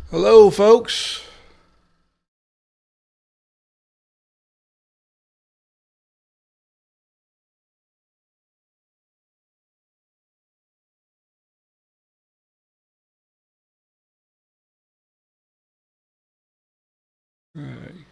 Hello, folks. Right.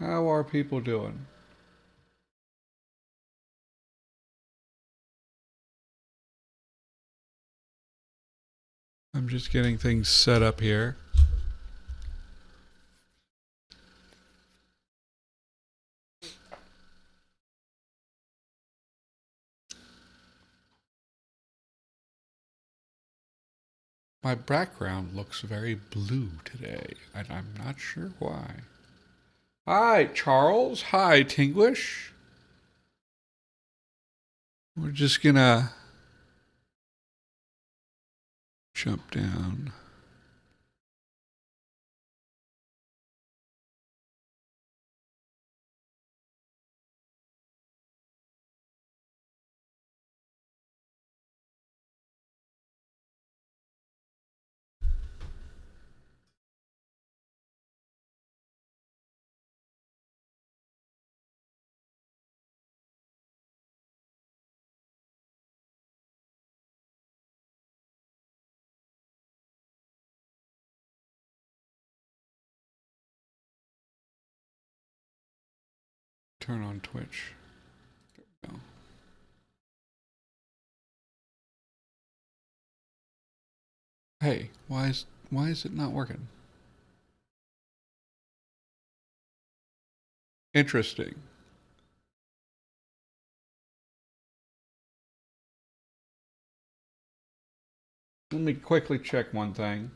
How are people doing? I'm just getting things set up here. My background looks very blue today, and I'm not sure why. Hi, Charles. Hi, Tinglish. We're just gonna jump down. Turn on Twitch. There we go. Hey, why is it not working? Interesting. Let me quickly check one thing.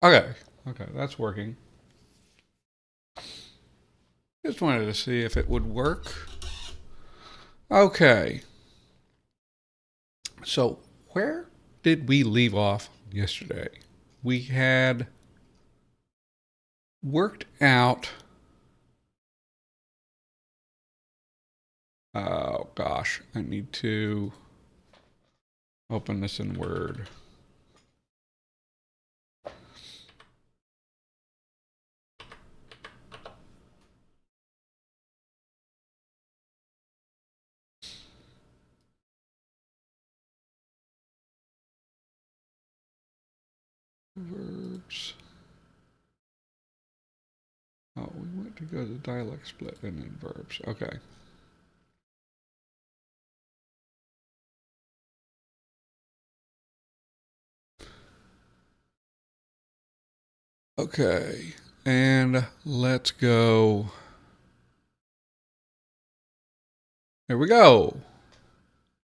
Okay, okay, that's working. Just wanted to see if it would work. Okay, so where did we leave off yesterday? We had worked out. Oh gosh, I need to open this in Word. Verbs. Oh, we went to go to dialect split and then verbs. Okay. Okay, and let's go. There we go.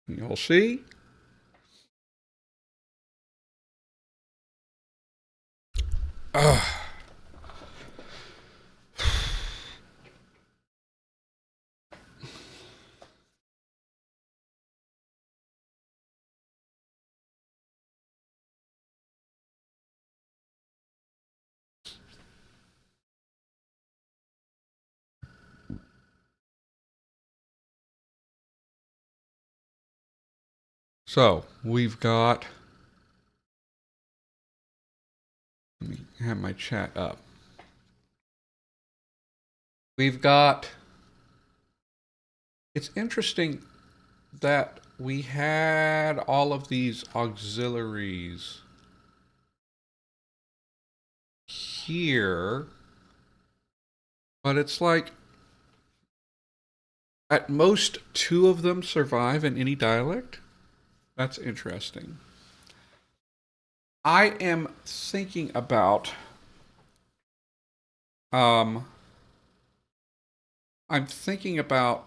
You'll see. Ugh. So we've got. Let me have my chat up. We've got It's interesting that we had all of these auxiliaries here, but it's like at most two of them survive in any dialect. That's interesting. I am thinking about um I'm thinking about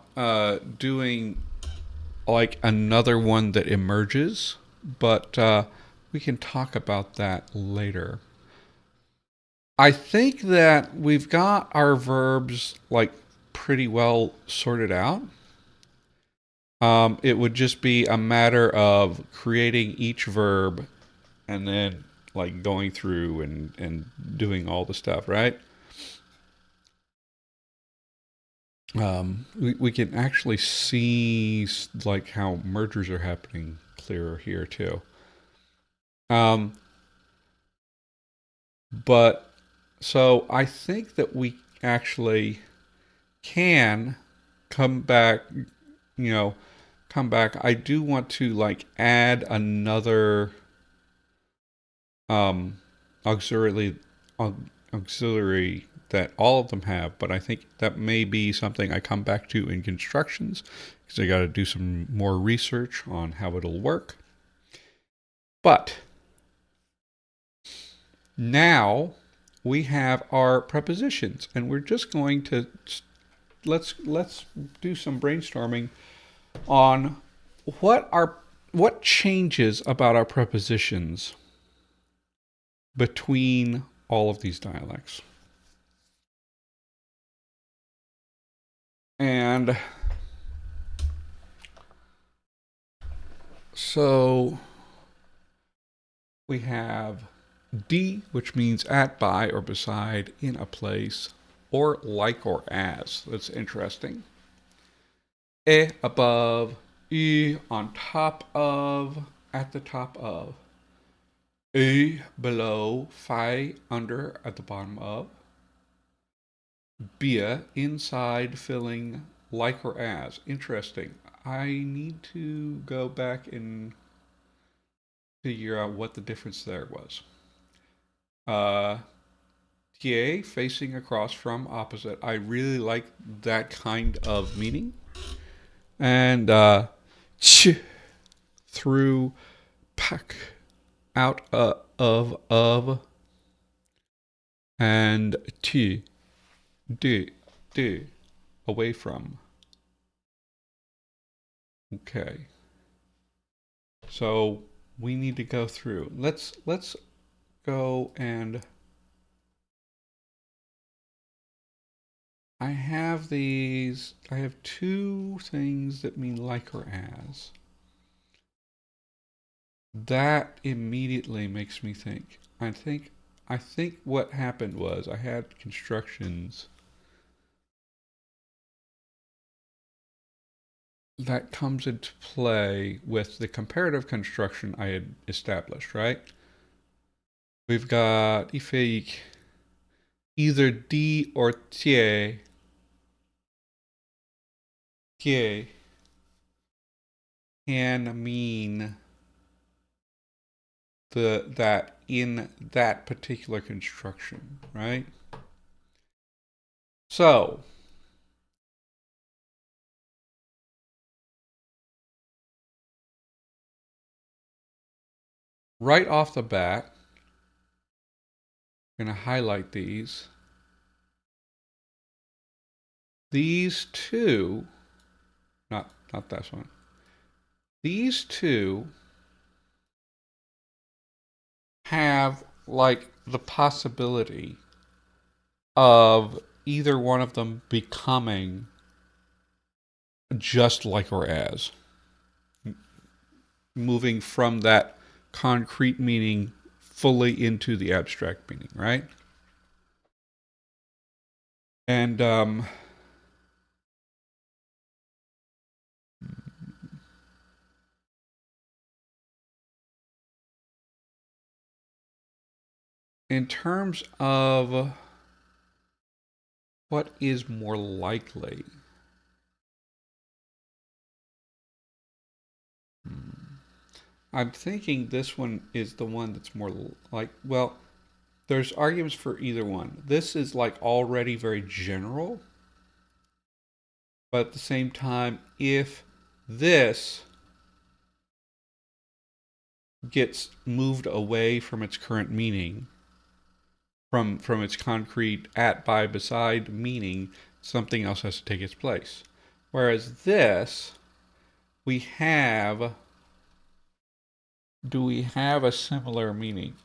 doing like another one that emerges, but we can talk about that later. I think that we've got our verbs like pretty well sorted out. It would just be a matter of creating each verb and then like going through and doing all the stuff, right? We can actually see like how mergers are happening clearer here too. Um, but so I think that we actually can come back, you know, come back. I do want to like add another um auxiliary auxiliary that all of them have, but I think that may be something I come back to in constructions because I got to do some more research on how it'll work. But now we have our prepositions, and we're just going to let's do some brainstorming on what changes about our prepositions between all of these dialects. And so we have D, which means at, by, or beside, in a place, or like or as. That's interesting. E, above, E, on top of, at the top of. E, below, phi, under, at the bottom of. Bia, inside, filling, like or as. Interesting. I need to go back and figure out what the difference there was. Tie, facing across from, opposite. I really like that kind of meaning. And ch, through, pak, out of, and t, d, away from. Okay. So we need to go through. Let's go and I have these. I have two things that mean like or as. That immediately makes me think. I think what happened was I had constructions that comes into play with the comparative construction I had established, right? We've got ifeik, either D or tie can mean that in that particular construction, right? So right off the bat, I'm going to highlight these. These two, not this one. These two have like the possibility of either one of them becoming just like or as, moving from that concrete meaning fully into the abstract meaning, right? And in terms of what is more likely, I'm thinking this one is the one that's more like, well, there's arguments for either one. This is like already very general, but at the same time, if this gets moved away from its current meaning, from its concrete at, by, beside meaning, something else has to take its place. Whereas this, we have, do we have a similar meaning?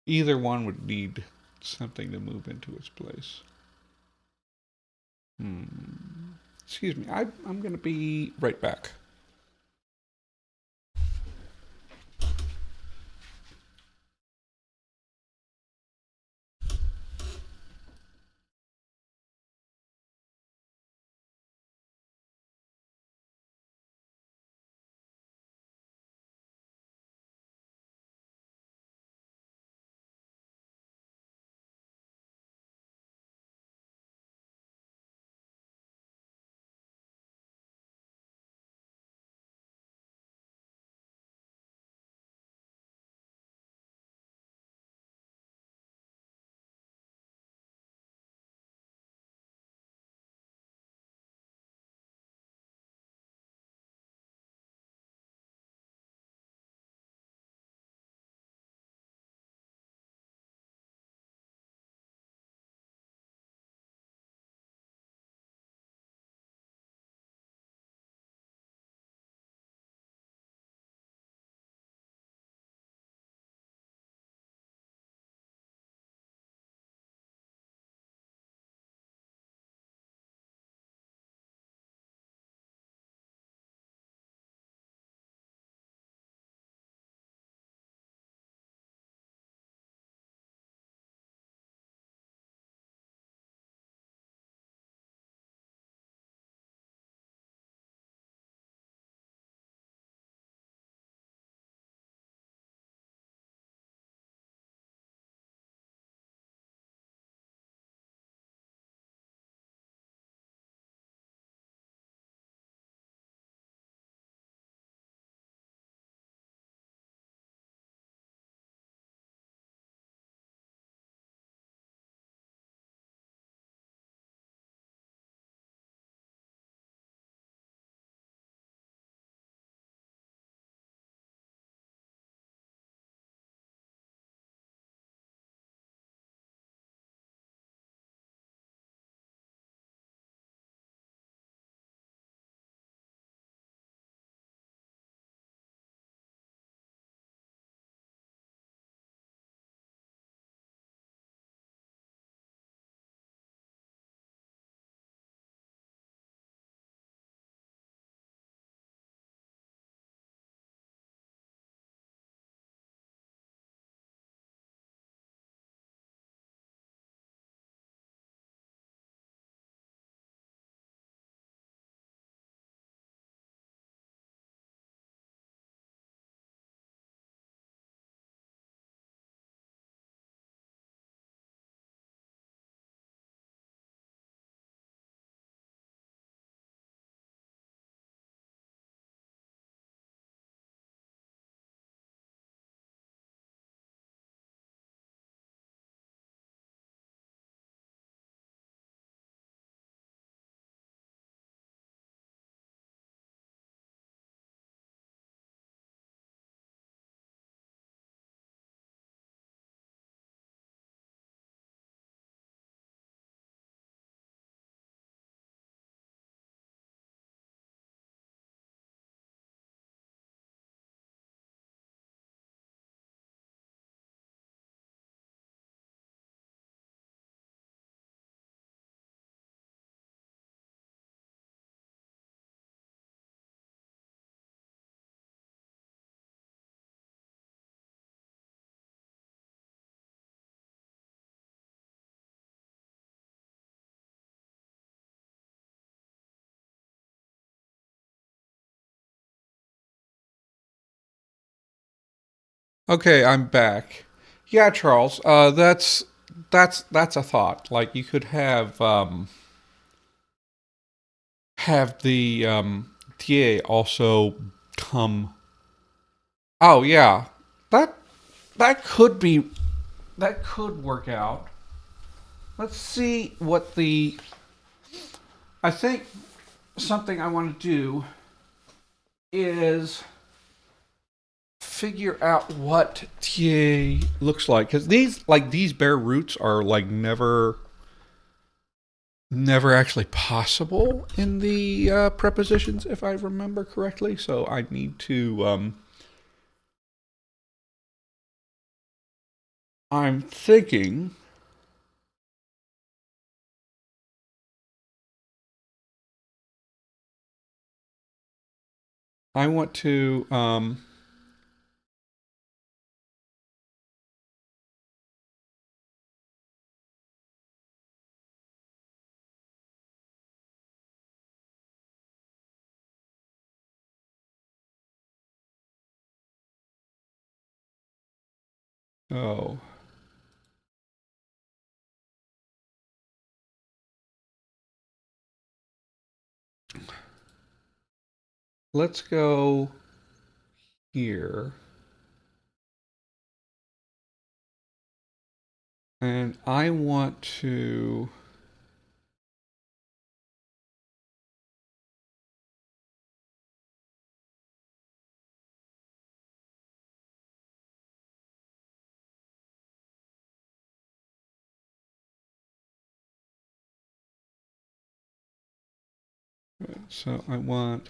Either one would need something to move into its place. Excuse me, I'm going to be right back. Okay, I'm back. Yeah, Charles. That's a thought. Like you could have the TA also come Oh yeah, that that could be that could work out. Let's see what the. I think something I want to do is figure out what TA looks like because these bare roots are like never actually possible in the prepositions if I remember correctly. So I need to. I'm thinking. I want to. Oh, let's go here, and I want to. So I want.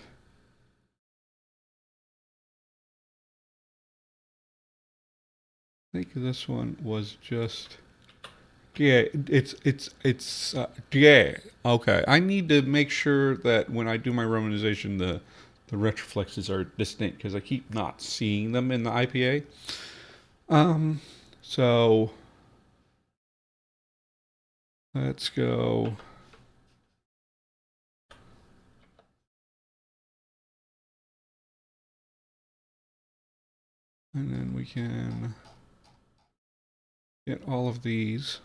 I think this one was just. Yeah, yeah. Okay, I need to make sure that when I do my romanization, the retroflexes are distinct because I keep not seeing them in the IPA. Um, so let's go. And then we can get all of these.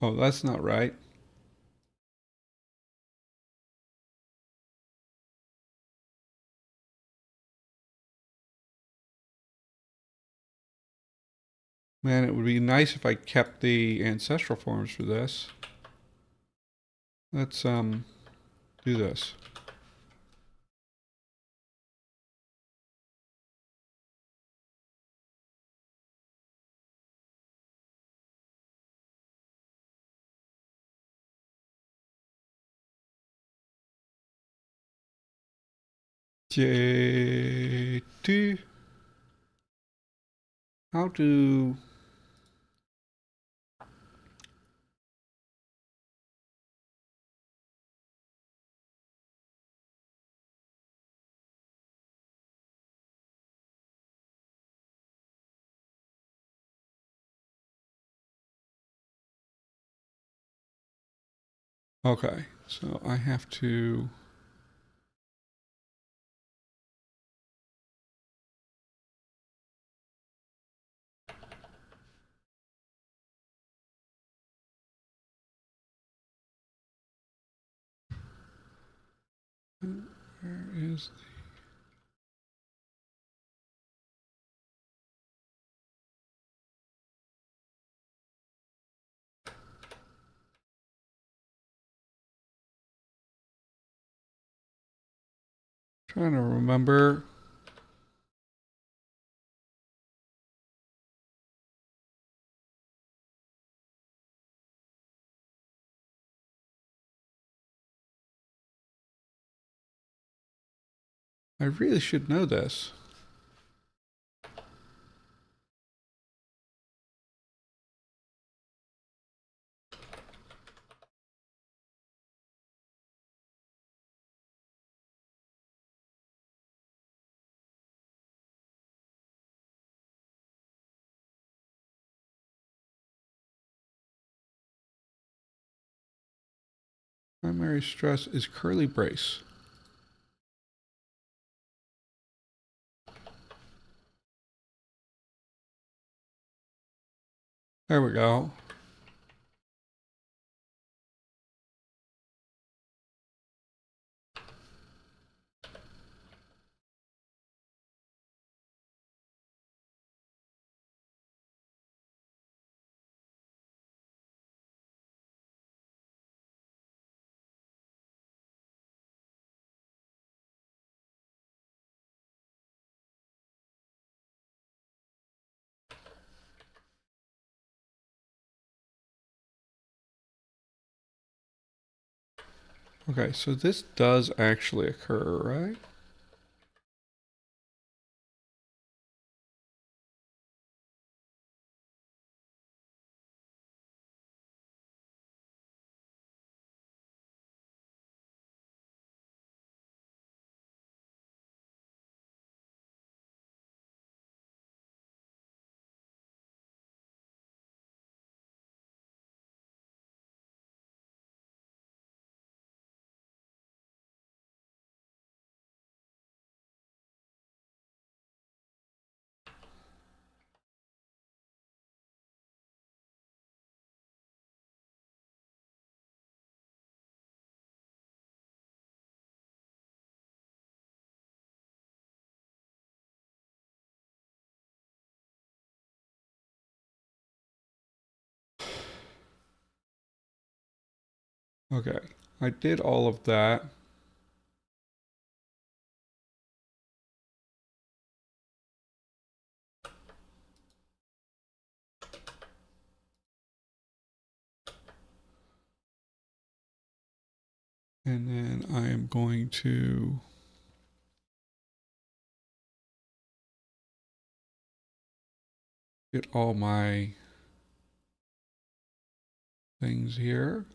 Oh, that's not right. Man, it would be nice if I kept the ancestral forms for this. Let's do this. J2. How to. Okay, so I have to. Where is. Trying to remember. I really should know this. Primary stress is curly brace. There we go. Okay, so this does actually occur, right? Okay, I did all of that. And then I am going to get all my things here.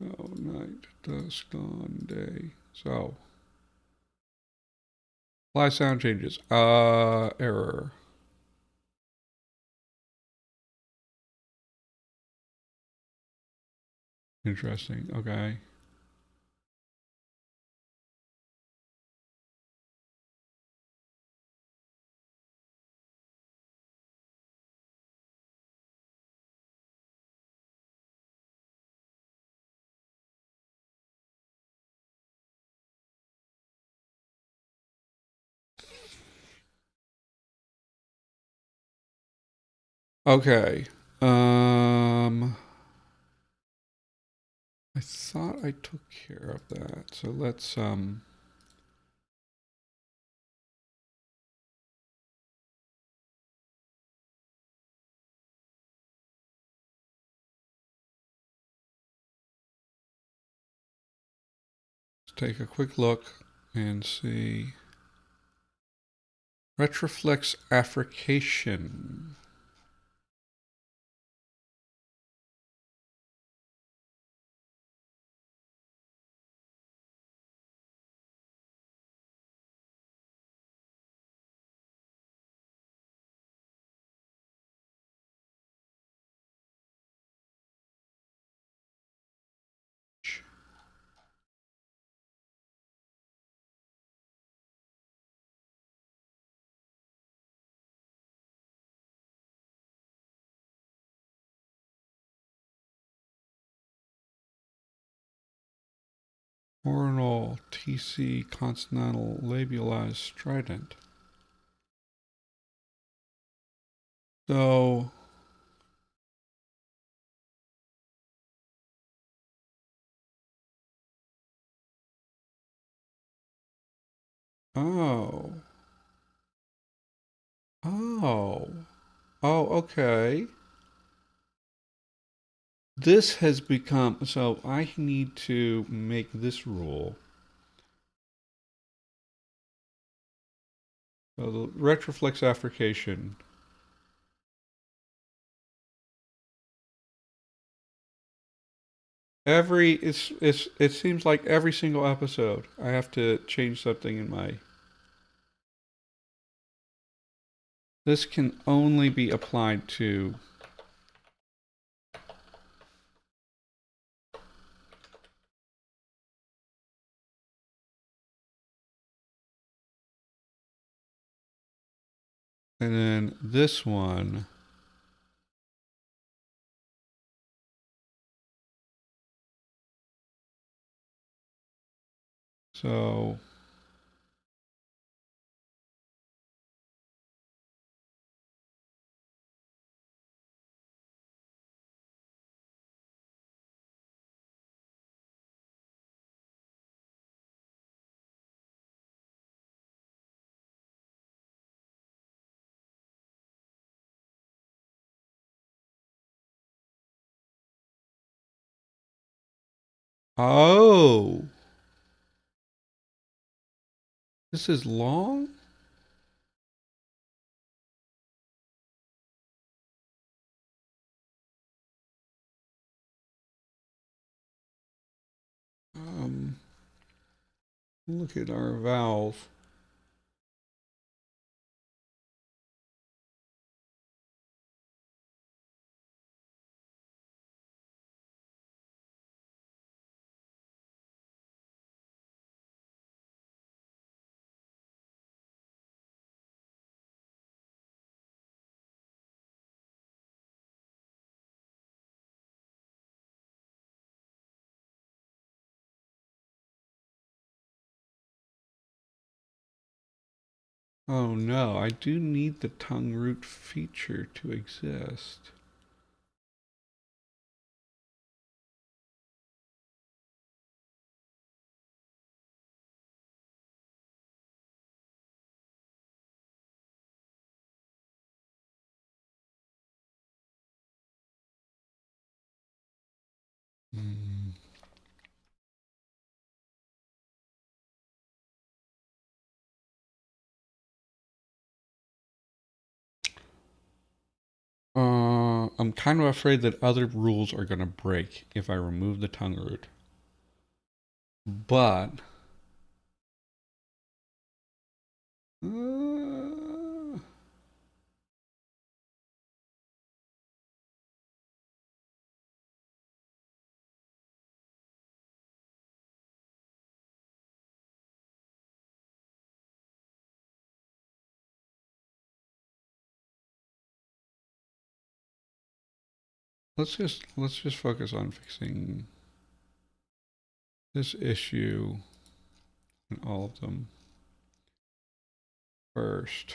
Oh, night, dusk, dawn, day. So, apply sound changes. Error. Interesting. Okay. Okay. I thought I took care of that. So let's take a quick look and see. Retroflex affrication. Coronal TC consonantal labialized strident. So Oh. Oh. Oh, okay. This has become, so I need to make this rule. So the retroflex affrication. It seems like every single episode I have to change something in my. This can only be applied to and then this one. So oh, this is long? Look at our vowels. Oh no, I do need the tongue root feature to exist. Hmm. I'm kind of afraid that other rules are going to break if I remove the tongue root. But uh, let's just focus on fixing this issue and all of them first.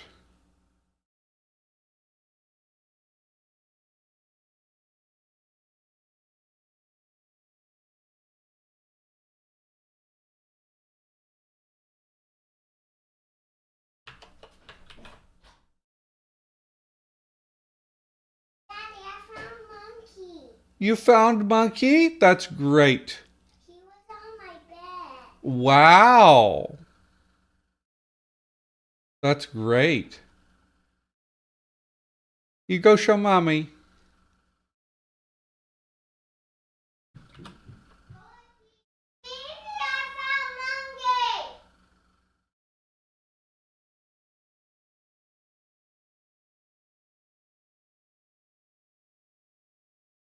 Daddy, I found monkey. You found monkey? That's great. He was on my bed. Wow. That's great. You go show mommy. Baby, I found monkey.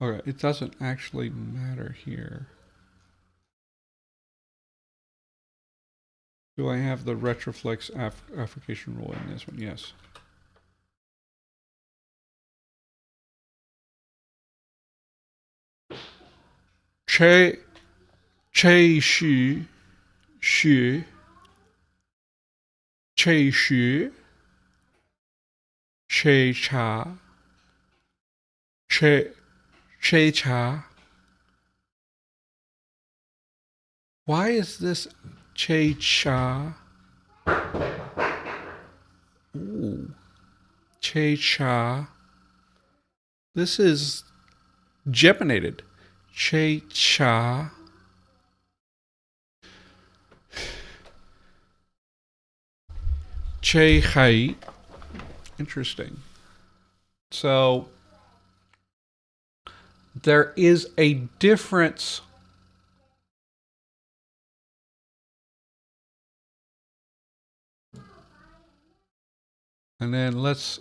Okay, it doesn't actually matter here. Do I have the retroflex affrication rule in this one? Yes. Che, che shi, shi, che shi, che cha, che cha. Why is this che cha? Ooh. Che cha. This is geminated. Che cha. Che hai. Interesting. So there is a difference. And then let's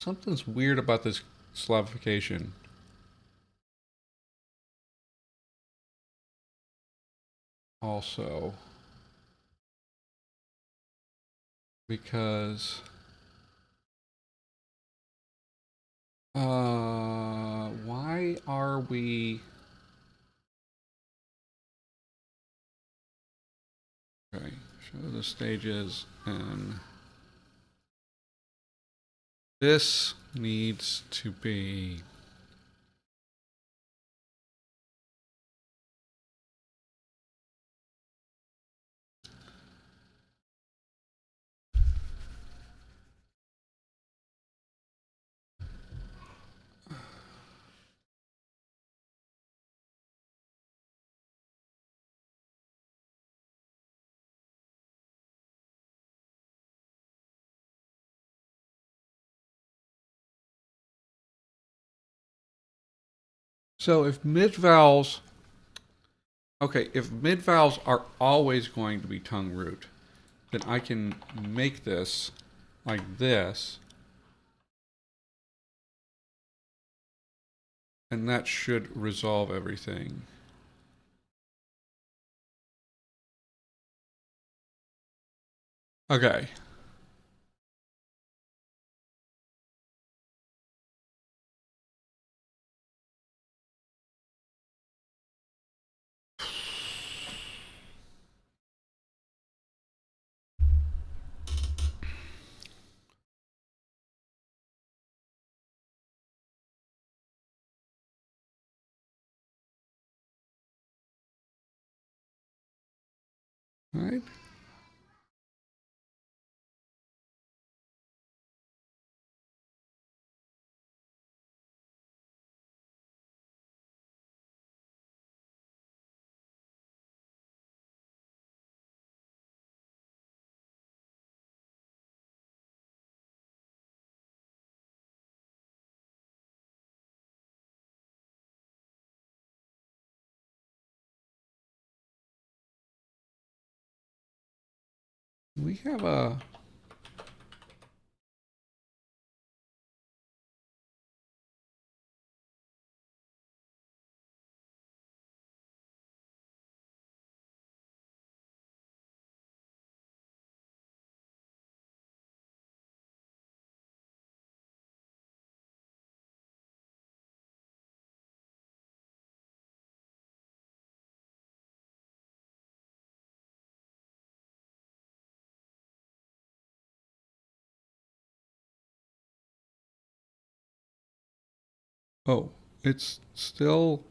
something's weird about this Slavification. Also, because why are we okay? Show the stages, and this needs to be so if mid vowels. Okay, if mid vowels are always going to be tongue root, then I can make this like this, and that should resolve everything. Okay. All right. We have a oh, it's still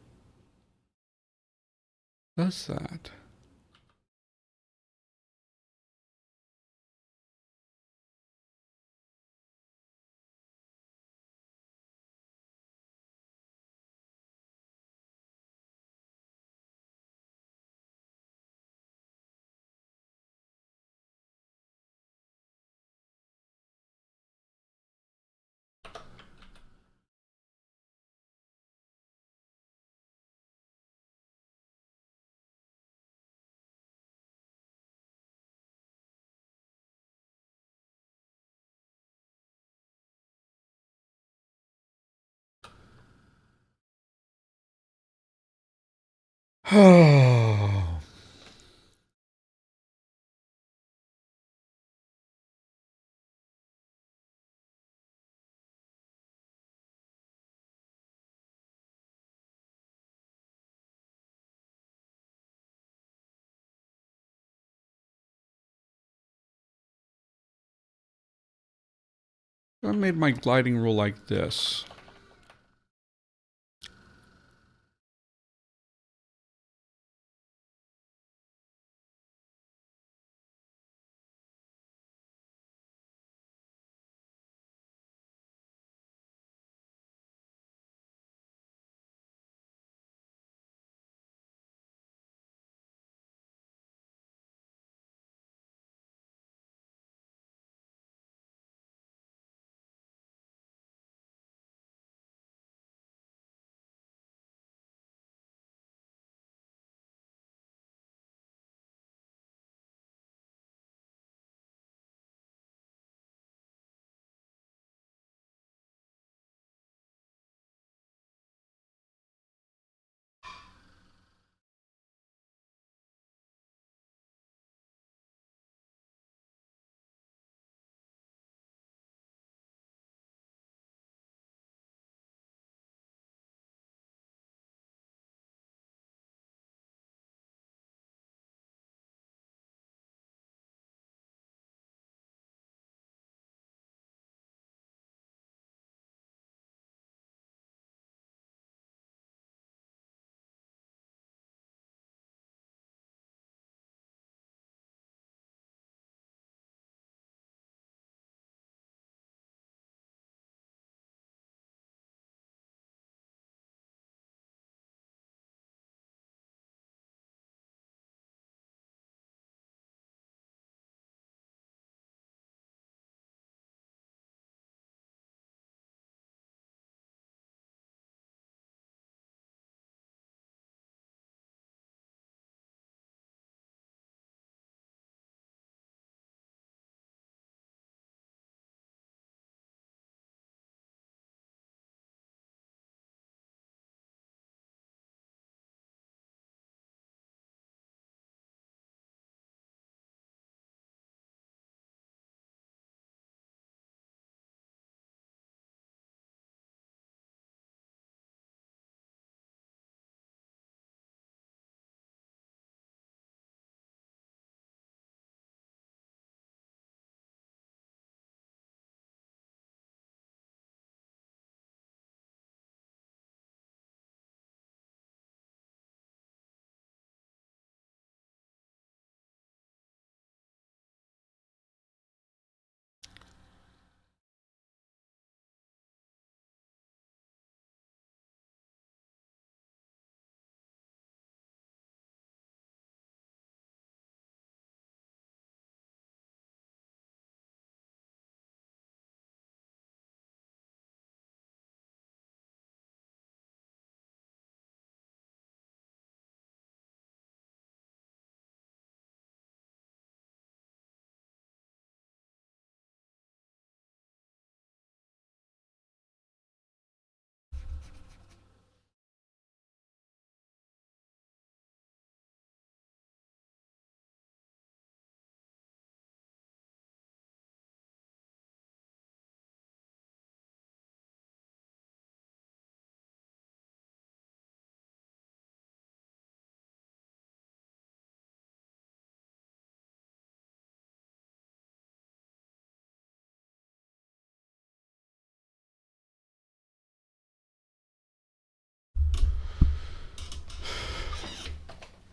does that. Oh. I made my gliding rule like this.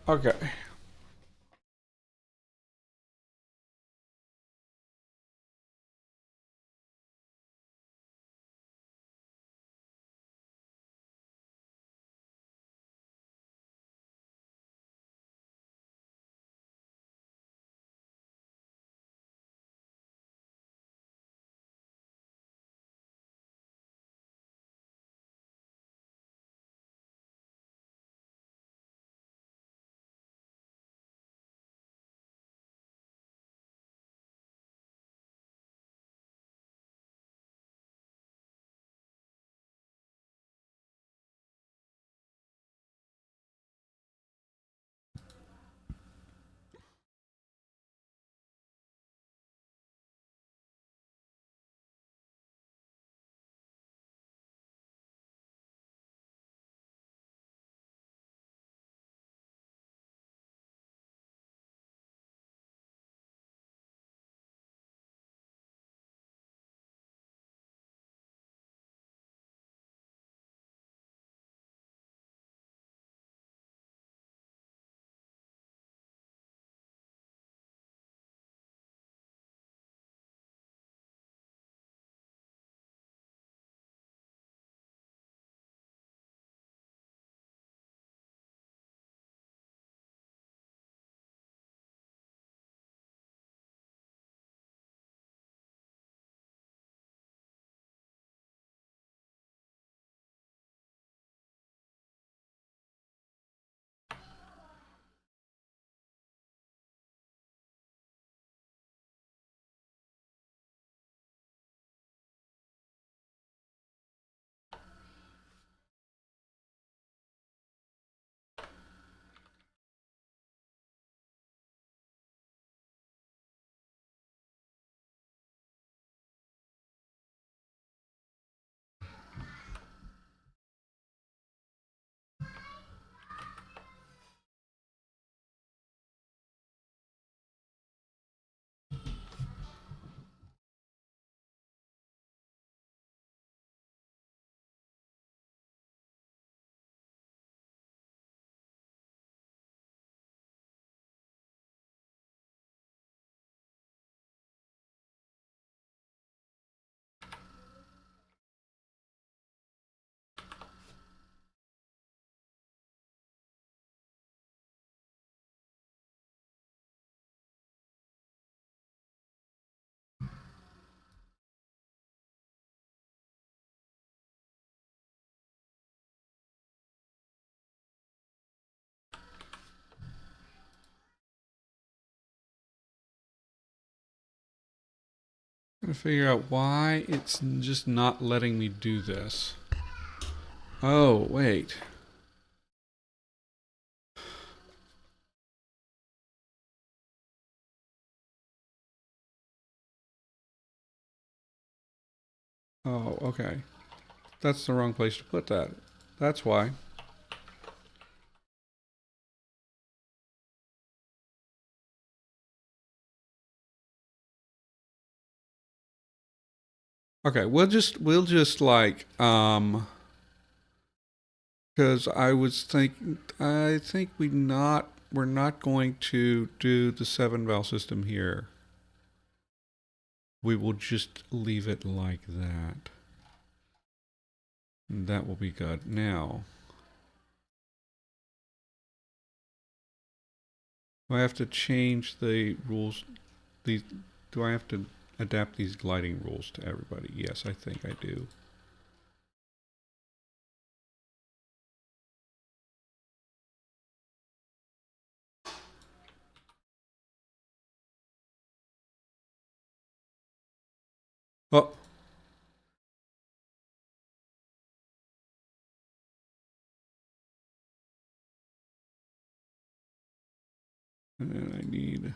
Okay. Trying to figure out why it's just not letting me do this. Oh, wait. Oh, okay. That's the wrong place to put that. That's why. Okay, we'll just like because I think we're not going to do the seven vowel system here. We will just leave it like that. That will be good. Now, do I have to change the rules? These, do I have to adapt these gliding rules to everybody? Yes, I think I do. Oh, and then I need.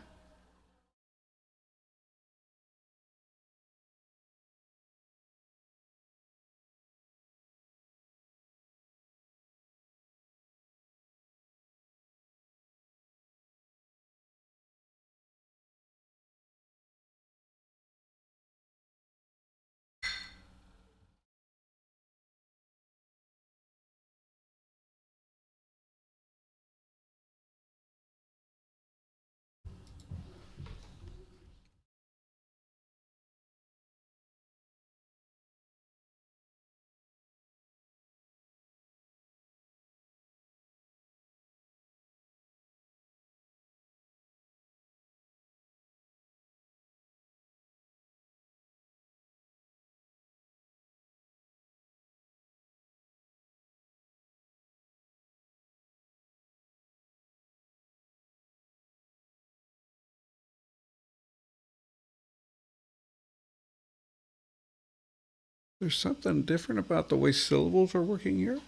There's something different about the way syllables are working here.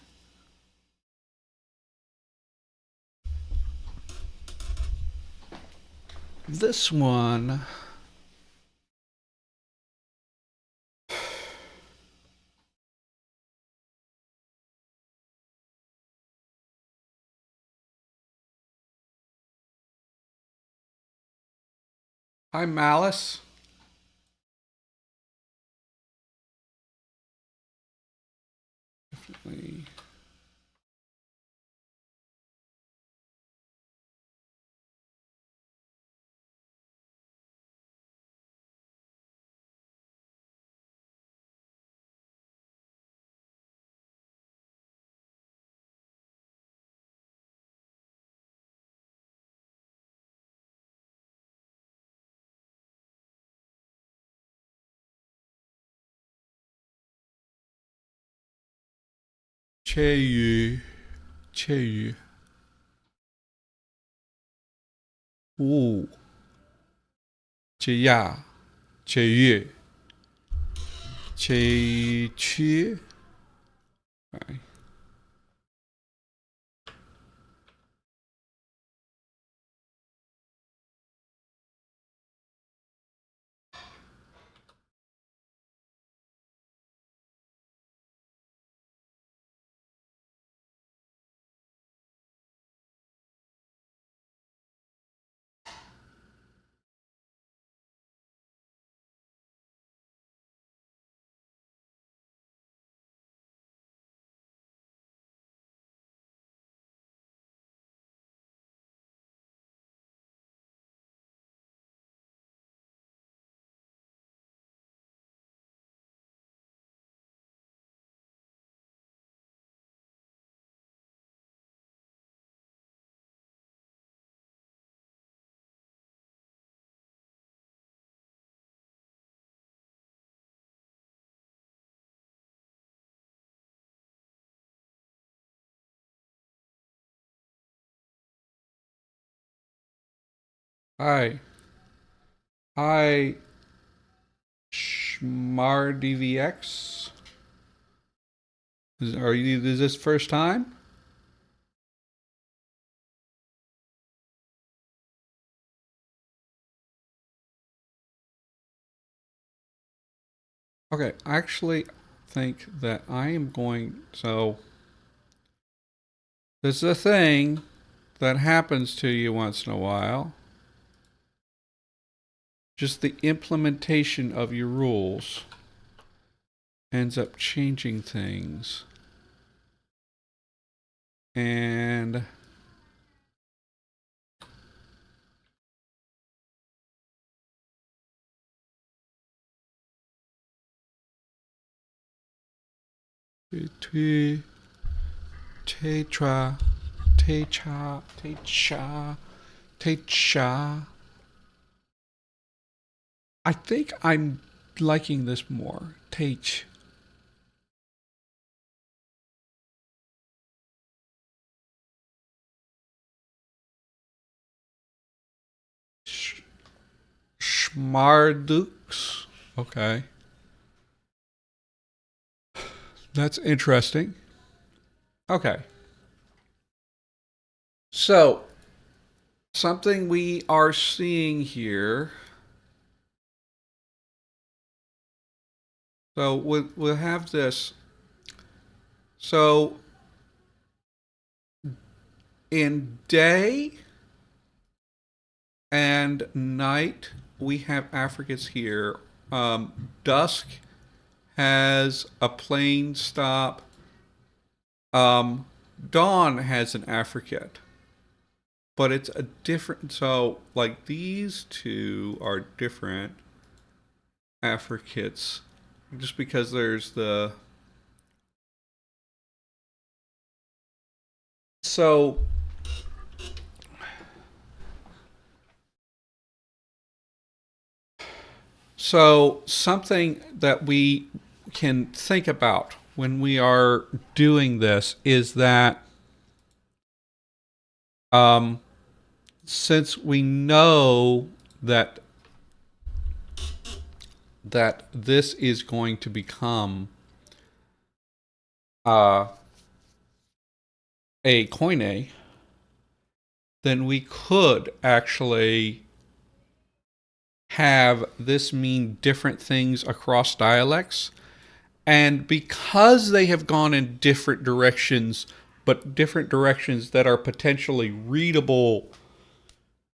This one. Hi, Malice. Definitely. Che Che Wu, Che Ya, Che Yue, Che Chi. Okay. Hi. Hi, Schmardvx. Is this first time? Okay, I actually think that I am going. So, this is a thing that happens to you once in a while. Just the implementation of your rules ends up changing things. And tetra, tetra, tetra. I think I'm liking this more. Teach. Schmardux. Okay. That's interesting. Okay. So, something we are seeing here. So, we'll have this. So, in day and night, we have affricates here. Dusk has a plain stop. Dawn has an affricate, but it's a different. So, like these two are different affricates, just because there's the. So, something that we can think about when we are doing this is that since we know that this is going to become a koine, then we could actually have this mean different things across dialects. And because they have gone in different directions, but different directions that are potentially readable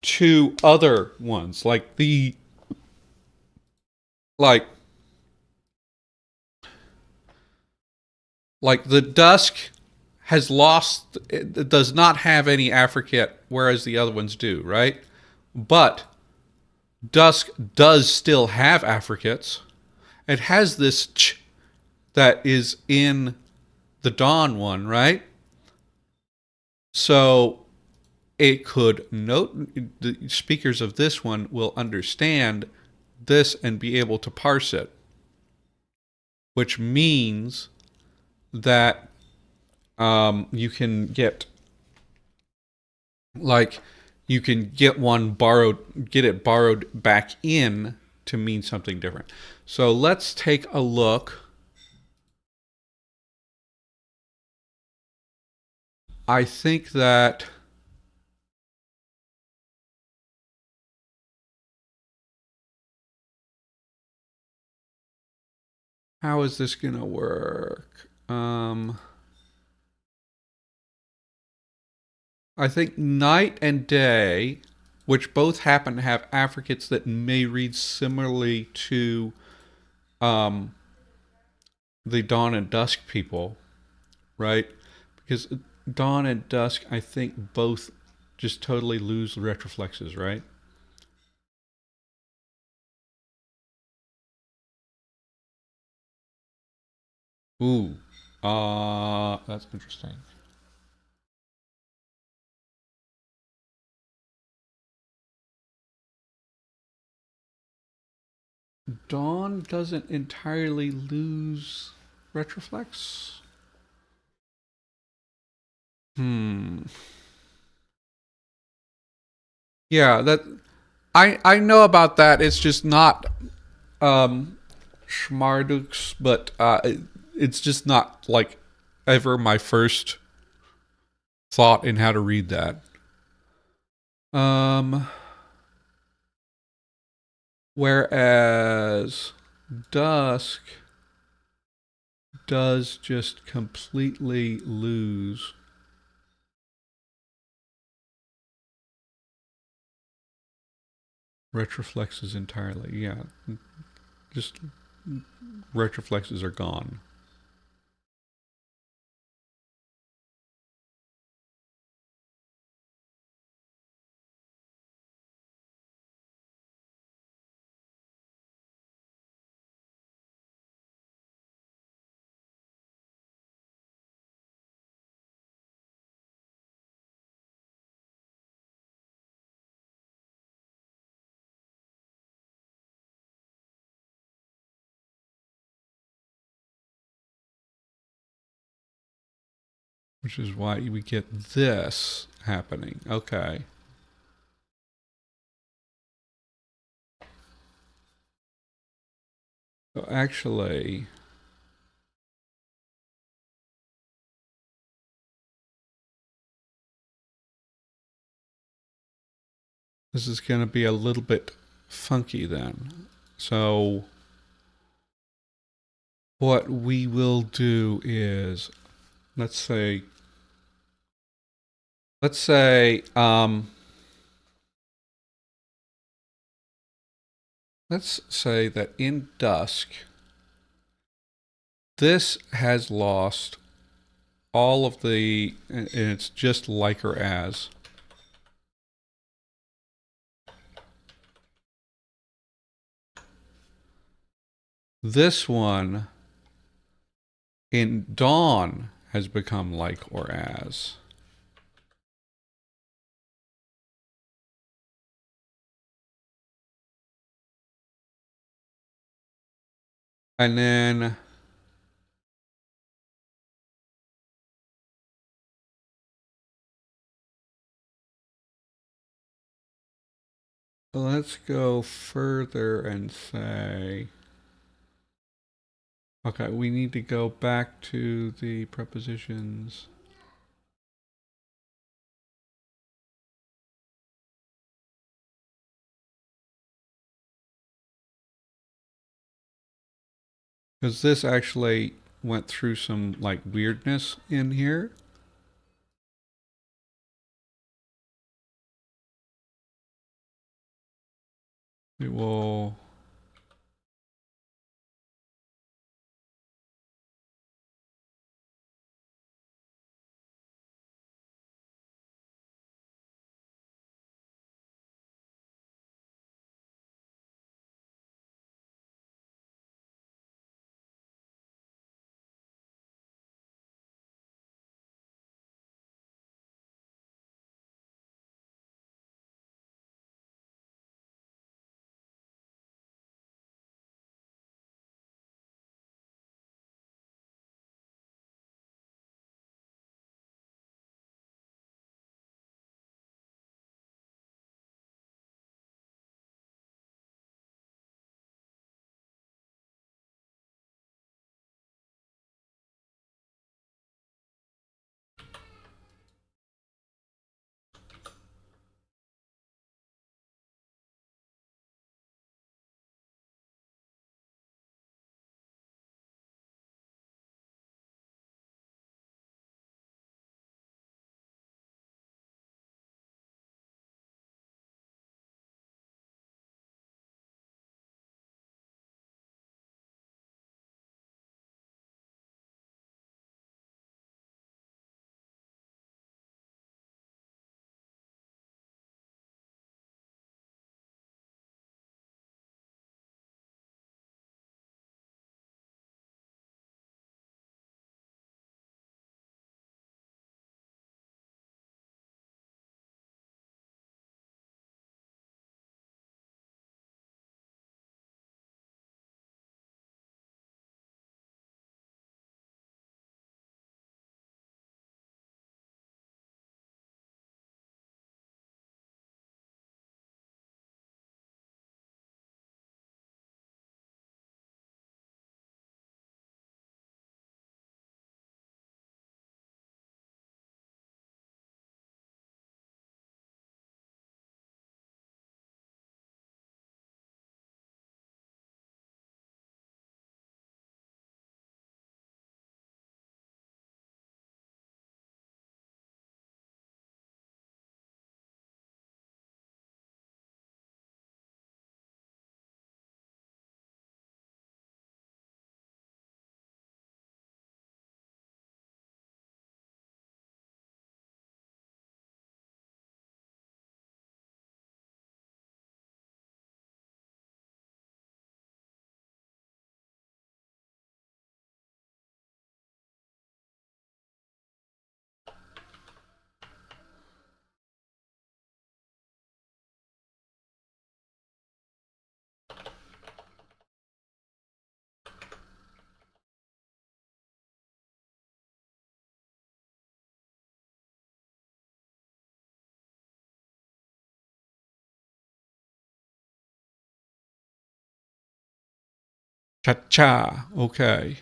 to other ones, like the like the dusk has lost, it does not have any affricate, whereas the other ones do, right? But dusk does still have affricates. It has this ch that is in the dawn one, right? So it could note, the speakers of this one will understand this and be able to parse it, which means that you can get, like, you can get one borrowed, get it borrowed back in to mean something different. So let's take a look. I think that how is this gonna work? I think night and day, which both happen to have affricates that may read similarly to the dawn and dusk people, right? Because dawn and dusk, I think both just totally lose retroflexes, right? Ooh, that's interesting. Dawn doesn't entirely lose retroflex. Yeah, that I know about that. It's just not Schmardux, but it's just not like ever my first thought in how to read that. Um, Whereas dusk does just completely lose retroflexes entirely. Yeah, just retroflexes are gone. Which is why we get this happening. Okay. So actually, this is going to be a little bit funky then. So what we will do is, let's say, let's say, um, let's say that in dusk, this has lost all of the, and it's just like or as. This one in dawn has become like or as. And then let's go further and say, okay, we need to go back to the prepositions. Because this actually went through some like weirdness in here. We will Cha-cha. Okay.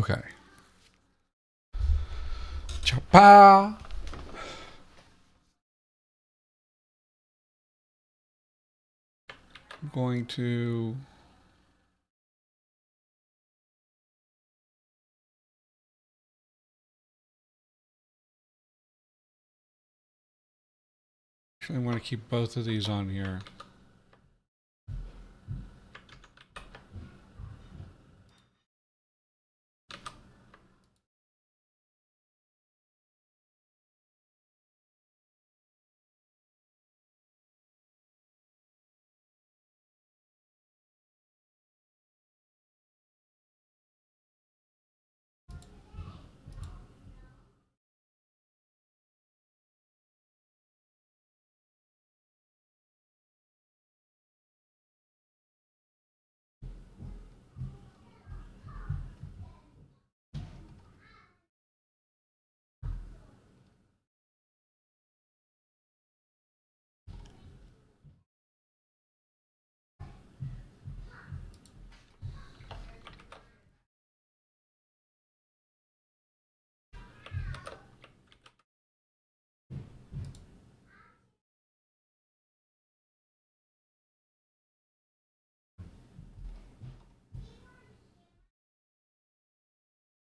Okay. Chapa. I'm going to actually want to keep both of these on here.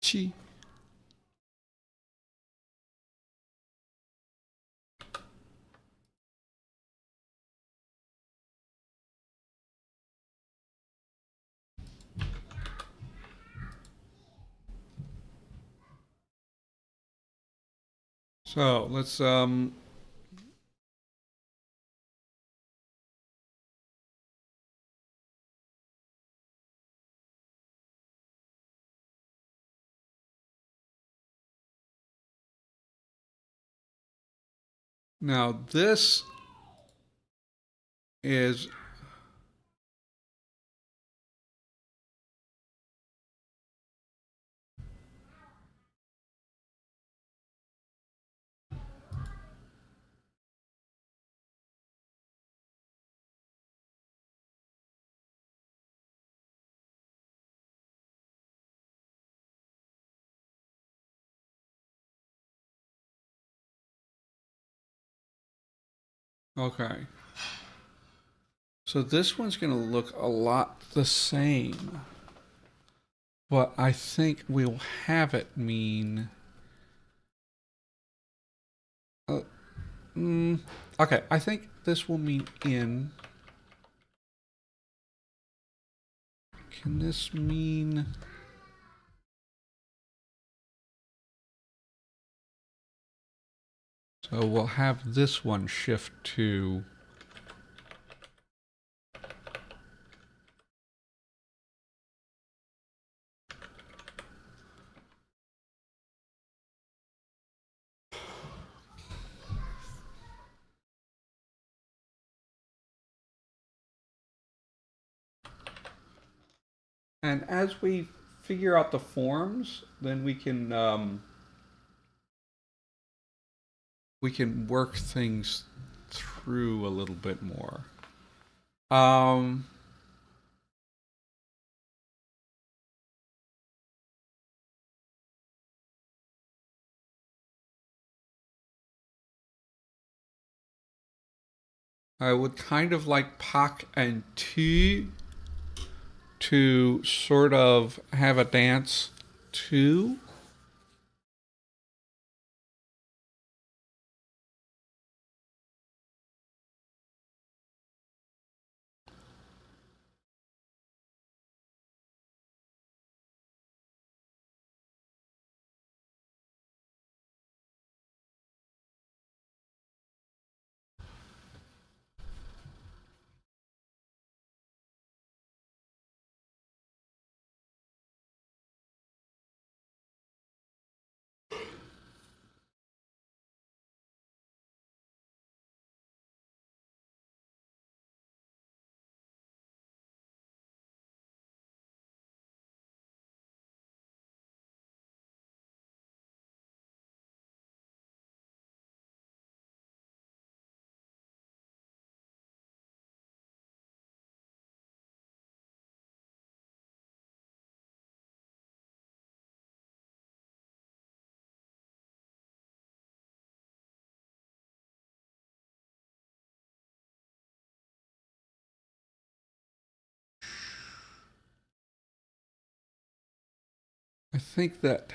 Chi. So let's now this is okay. So this one's going to look a lot the same, but I think we'll have it mean Okay, I think this will mean in. Can this mean... So we'll have this one shift to... And as we figure out the forms, then we can work things through a little bit more. Um, I would kind of like Pak and Tu to sort of have a dance too. I think that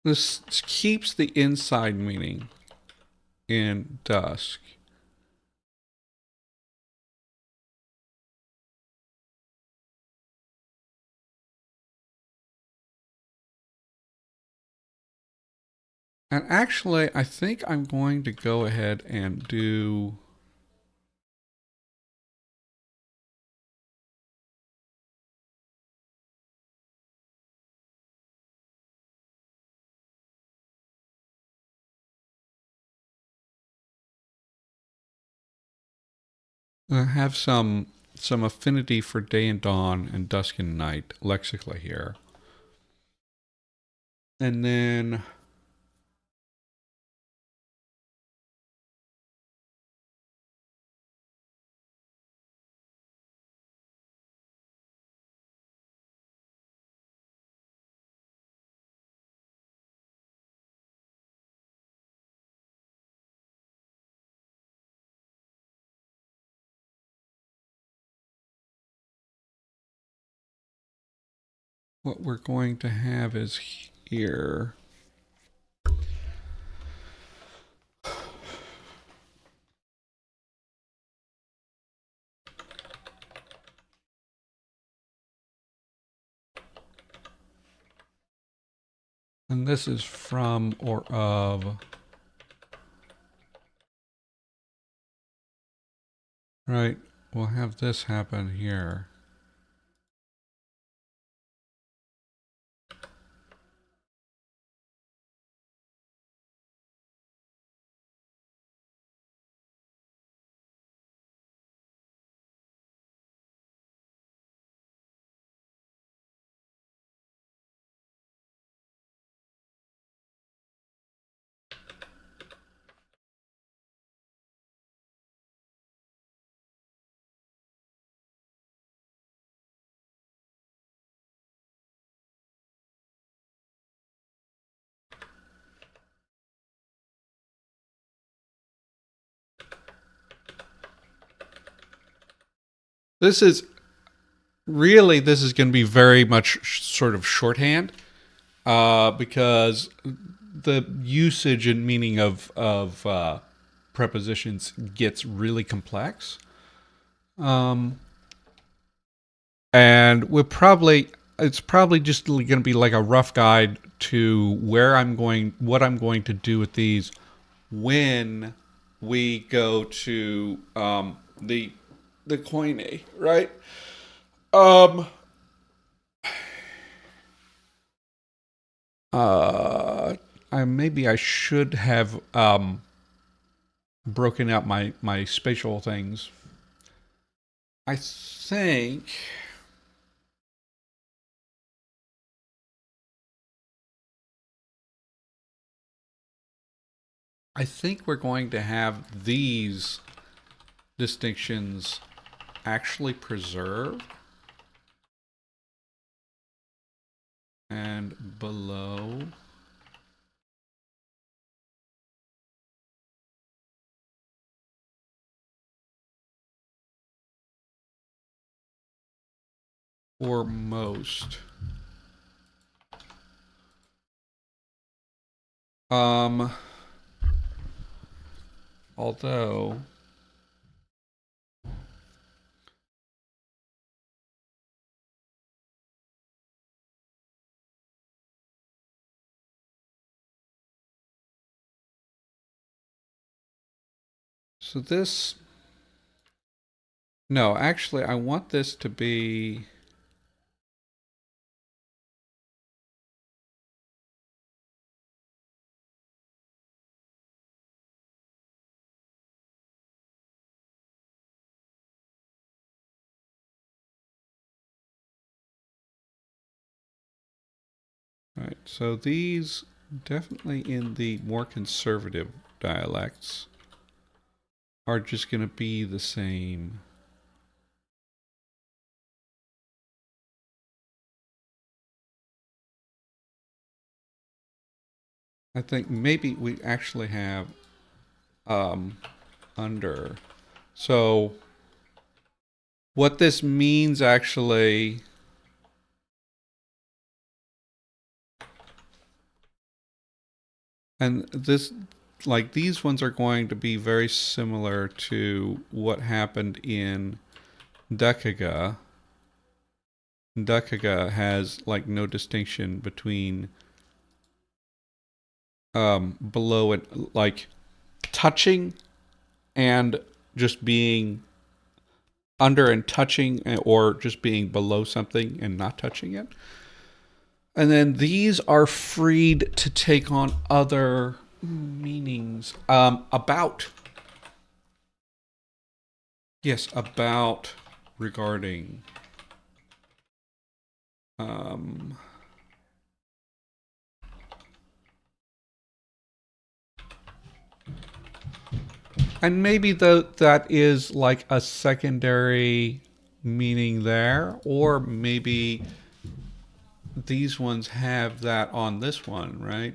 this keeps the inside meaning in dusk. And actually, I think I'm going to go ahead and do... I have some affinity for day and dawn and dusk and night lexically here. And then what we're going to have is here. And this is from or of. Right. we'll have this happen here. This is this is going to be very much sort of shorthand because the usage and meaning of prepositions gets really complex. And it's probably just going to be like a rough guide to what I'm going to do with these when we go to the Koine, right? Um, Maybe I should have broken out my spatial things. I think we're going to have these distinctions actually preserved. And below or most. Although so this no, actually I want this to be right. So these definitely in the more conservative dialects are just going to be the same. I think maybe we actually have under. So what this means actually, and this, like these ones are going to be very similar to what happened in Dekaga. Dekaga has like no distinction between below and like touching and just being under and touching, or just being below something and not touching it. And then these are freed to take on other meanings. About. Yes, about, regarding. Um, and maybe that is like a secondary meaning there, or maybe these ones have that on this one, right?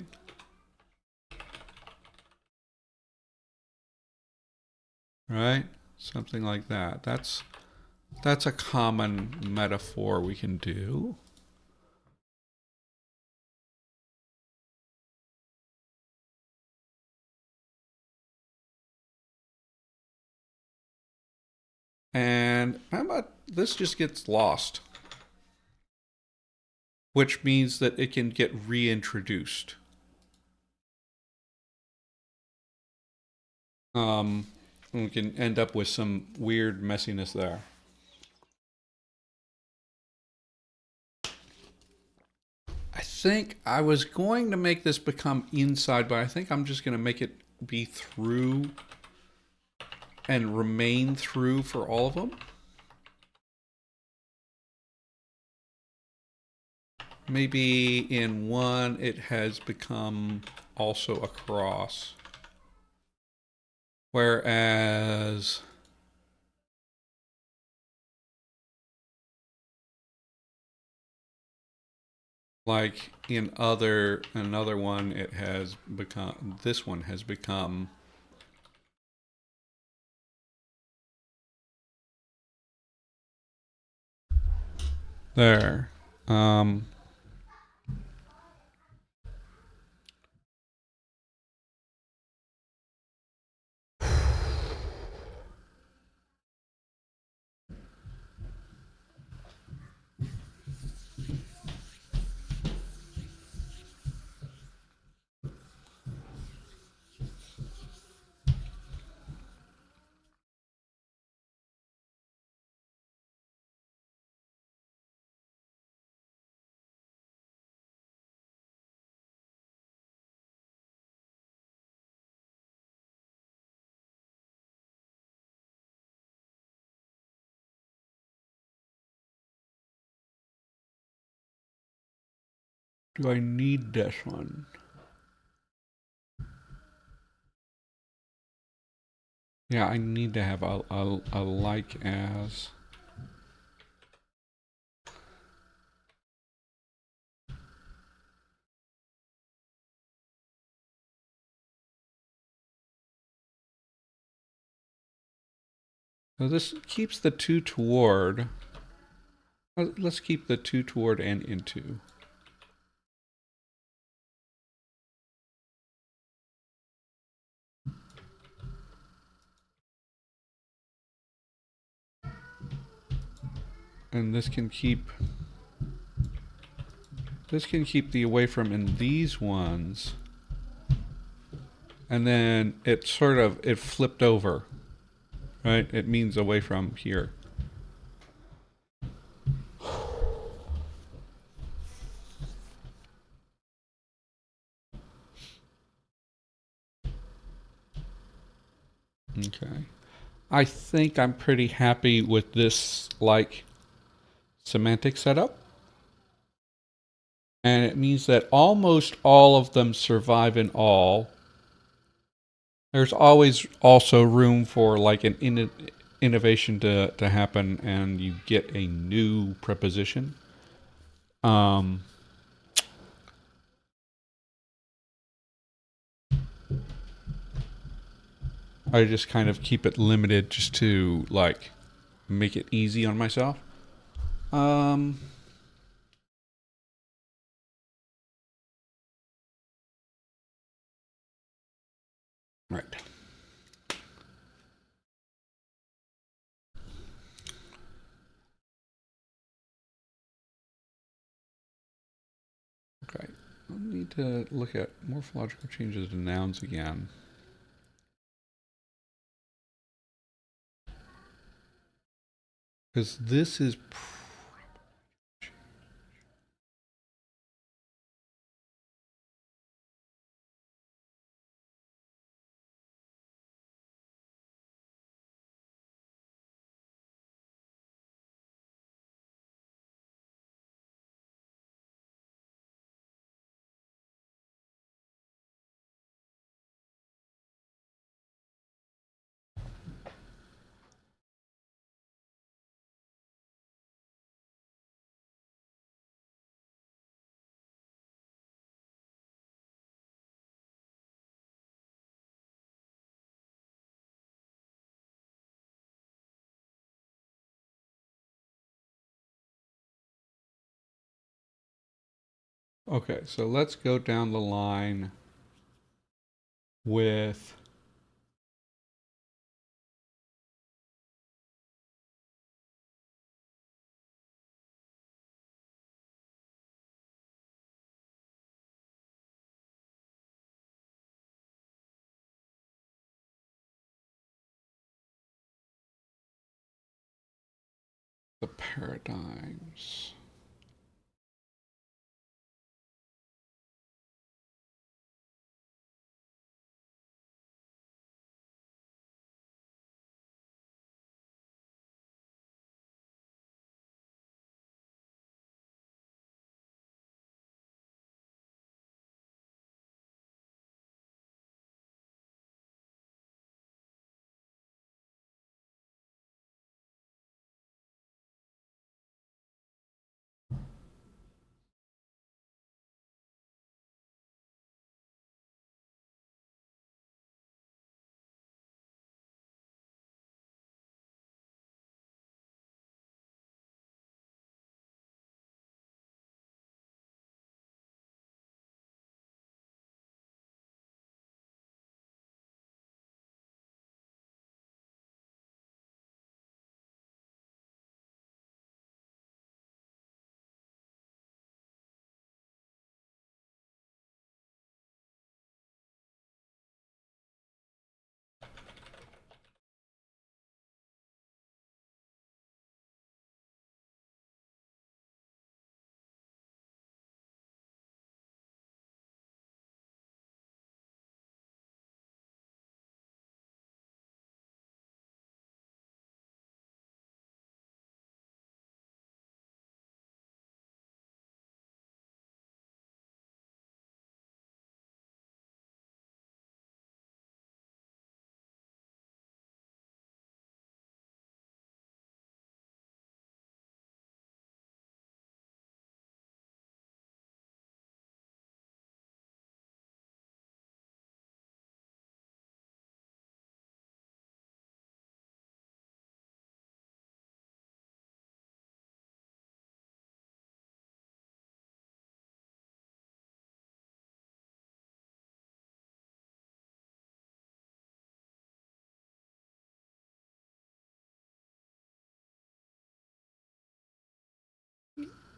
Right? Something like that. That's a common metaphor we can do. And how about this just gets lost, which means that it can get reintroduced. Um, And we can end up with some weird messiness there. I think I was going to make this become inside, but I think I'm just going to make it be through and remain through for all of them. Maybe in one it has become also across. Whereas like in another one it has become, this one has become there. Do I need this one? Yeah, I need to have a like as. So this keeps the two toward. Let's keep the two toward and into. And this can keep the away from in these ones. And then it flipped over, right? It means away from here. Okay. I think I'm pretty happy with this like semantic setup. And it means that almost all of them survive in all. There's always also room for like an innovation to happen and you get a new preposition. Um, I just kind of keep it limited just to like make it easy on myself. Um, right. Okay. I need to look at morphological changes to nouns again. Because this is okay. So let's go down the line with the paradigms.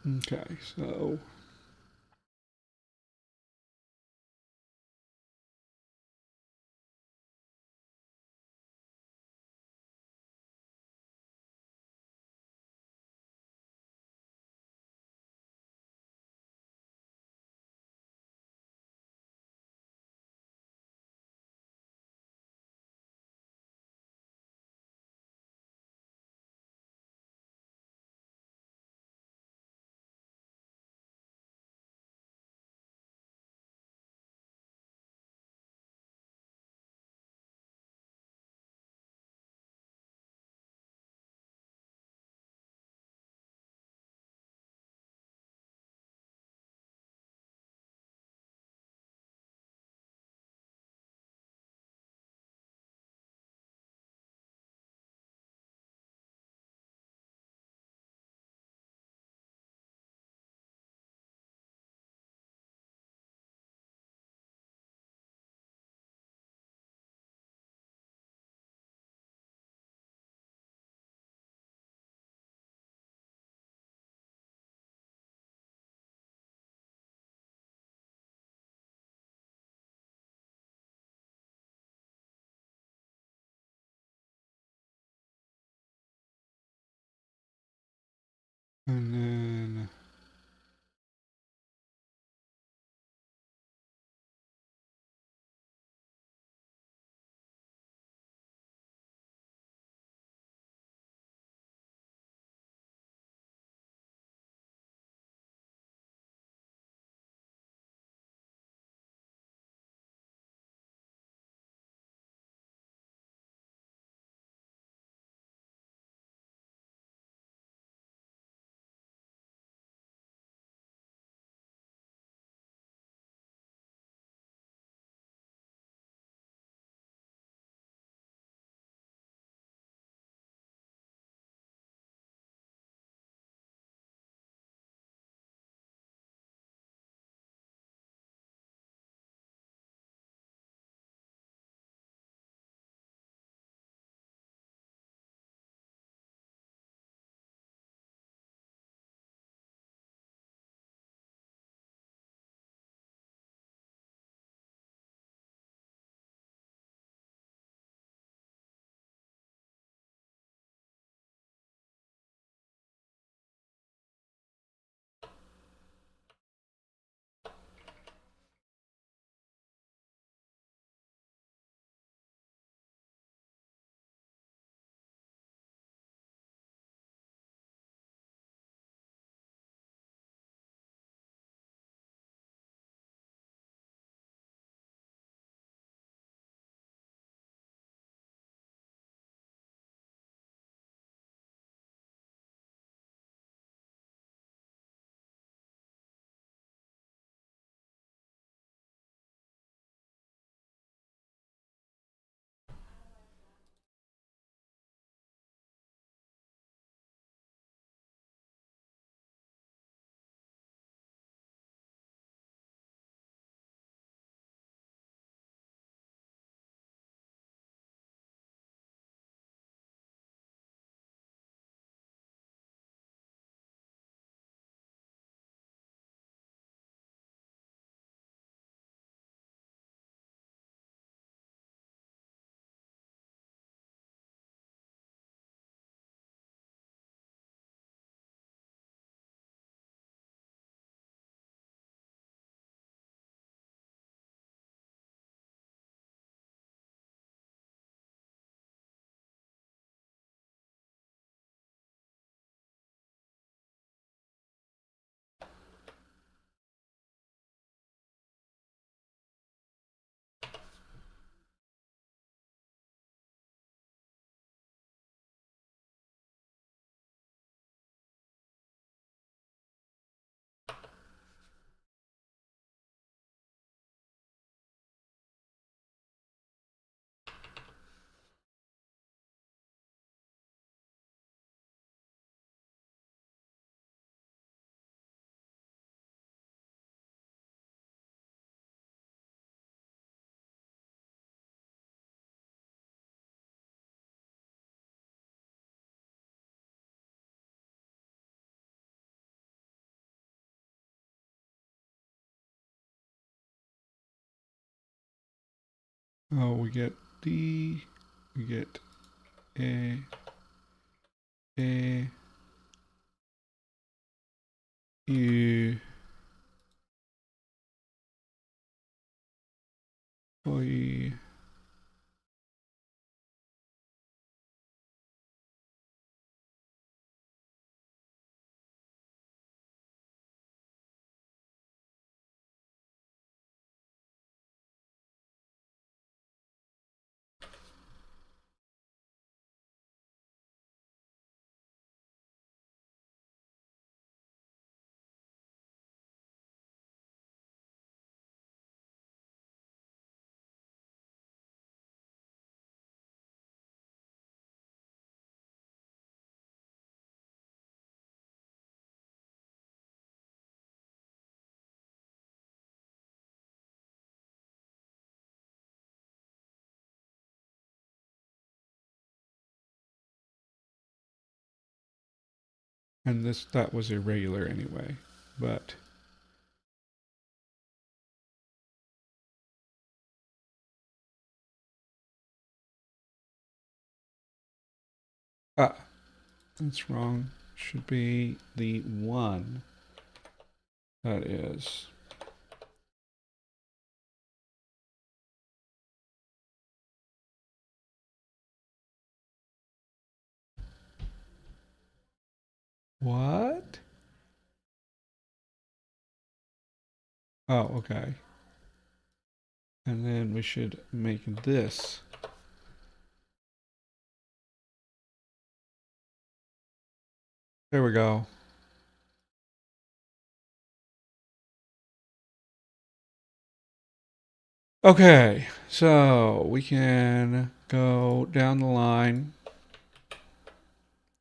Okay, so and then Oh, we get D, we get A, U, Y. And that was irregular anyway, but ah, that's wrong. Should be the 1. That is. What? Oh, okay. And then we should make this. There we go. Okay, so we can go down the line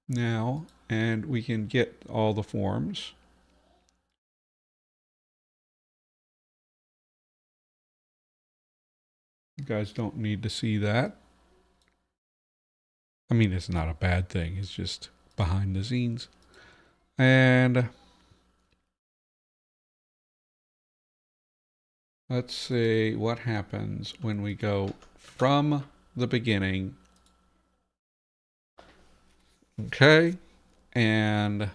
now and we can get all the forms. You guys don't need to see that. I mean, it's not a bad thing. It's just behind the scenes. And let's see what happens when we go from the beginning. Okay. And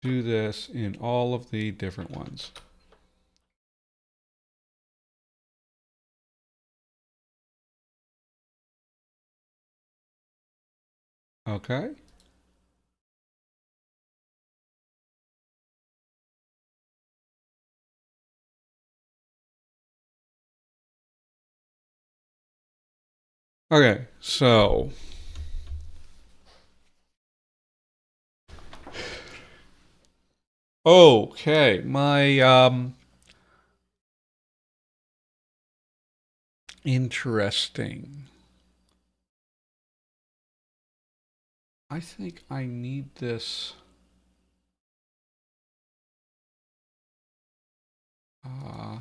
do this in all of the different ones. Okay. Okay, so okay, my interesting. I think I need this uh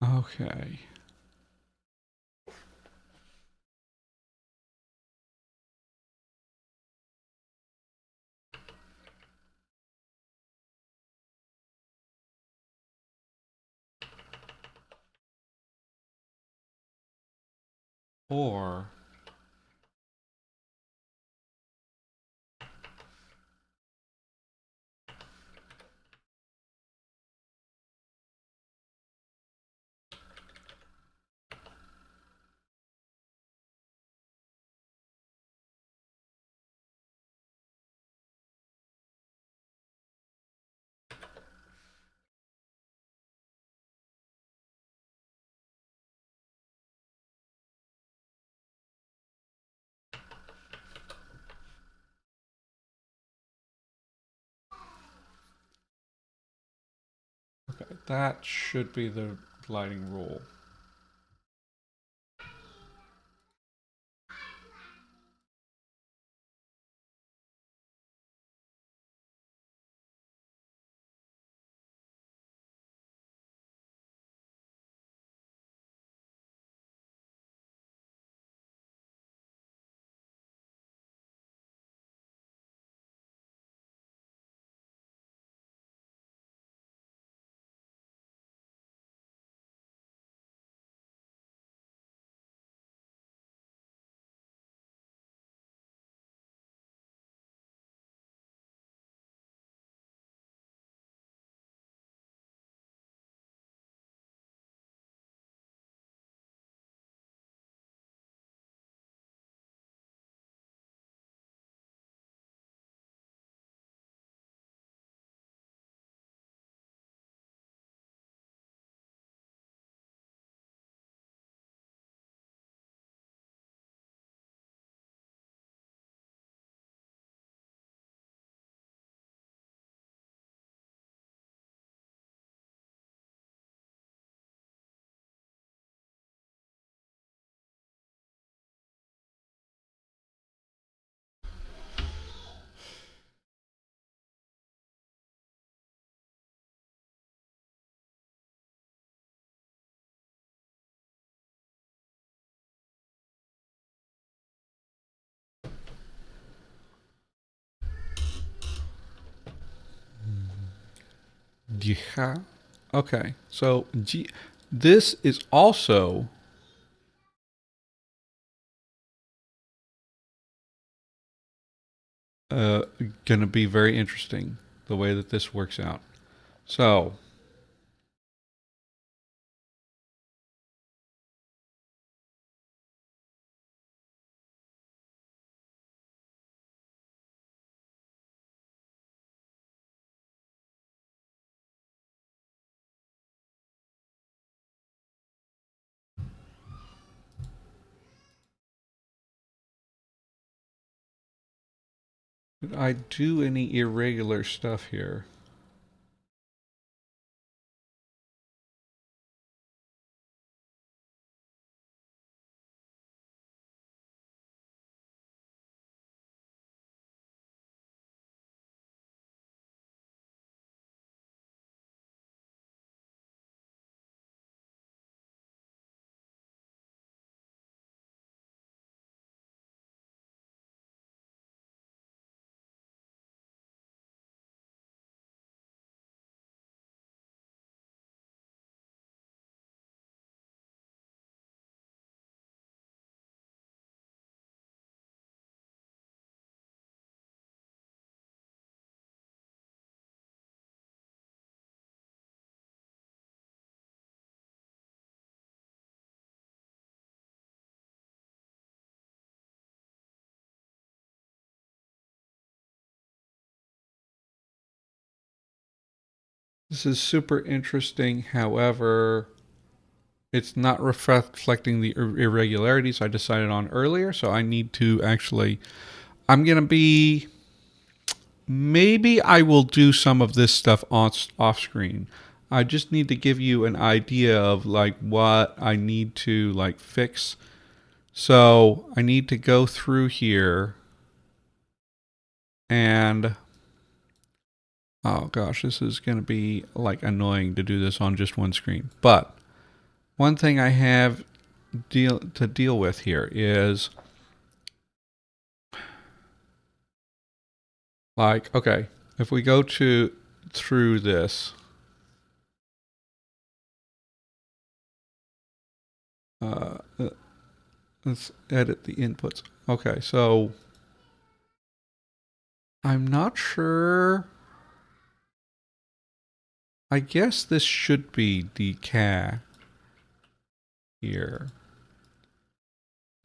okay. Or okay, that should be the gliding rule. Yeah. Okay. So this is also uh, going to be very interesting the way that this works out. So did I do any irregular stuff here? This is super interesting. However, it's not reflecting the irregularities I decided on earlier. So I need to actually, I'm going to be, maybe I will do some of this stuff off screen. I just need to give you an idea of like what I need to like fix. So I need to go through here and oh gosh, this is going to be like annoying to do this on just one screen. But one thing I have to deal with here is like, okay, if we go to through this, uh, uh, let's edit the inputs. Okay, so I'm not sure. I guess this should be decay here.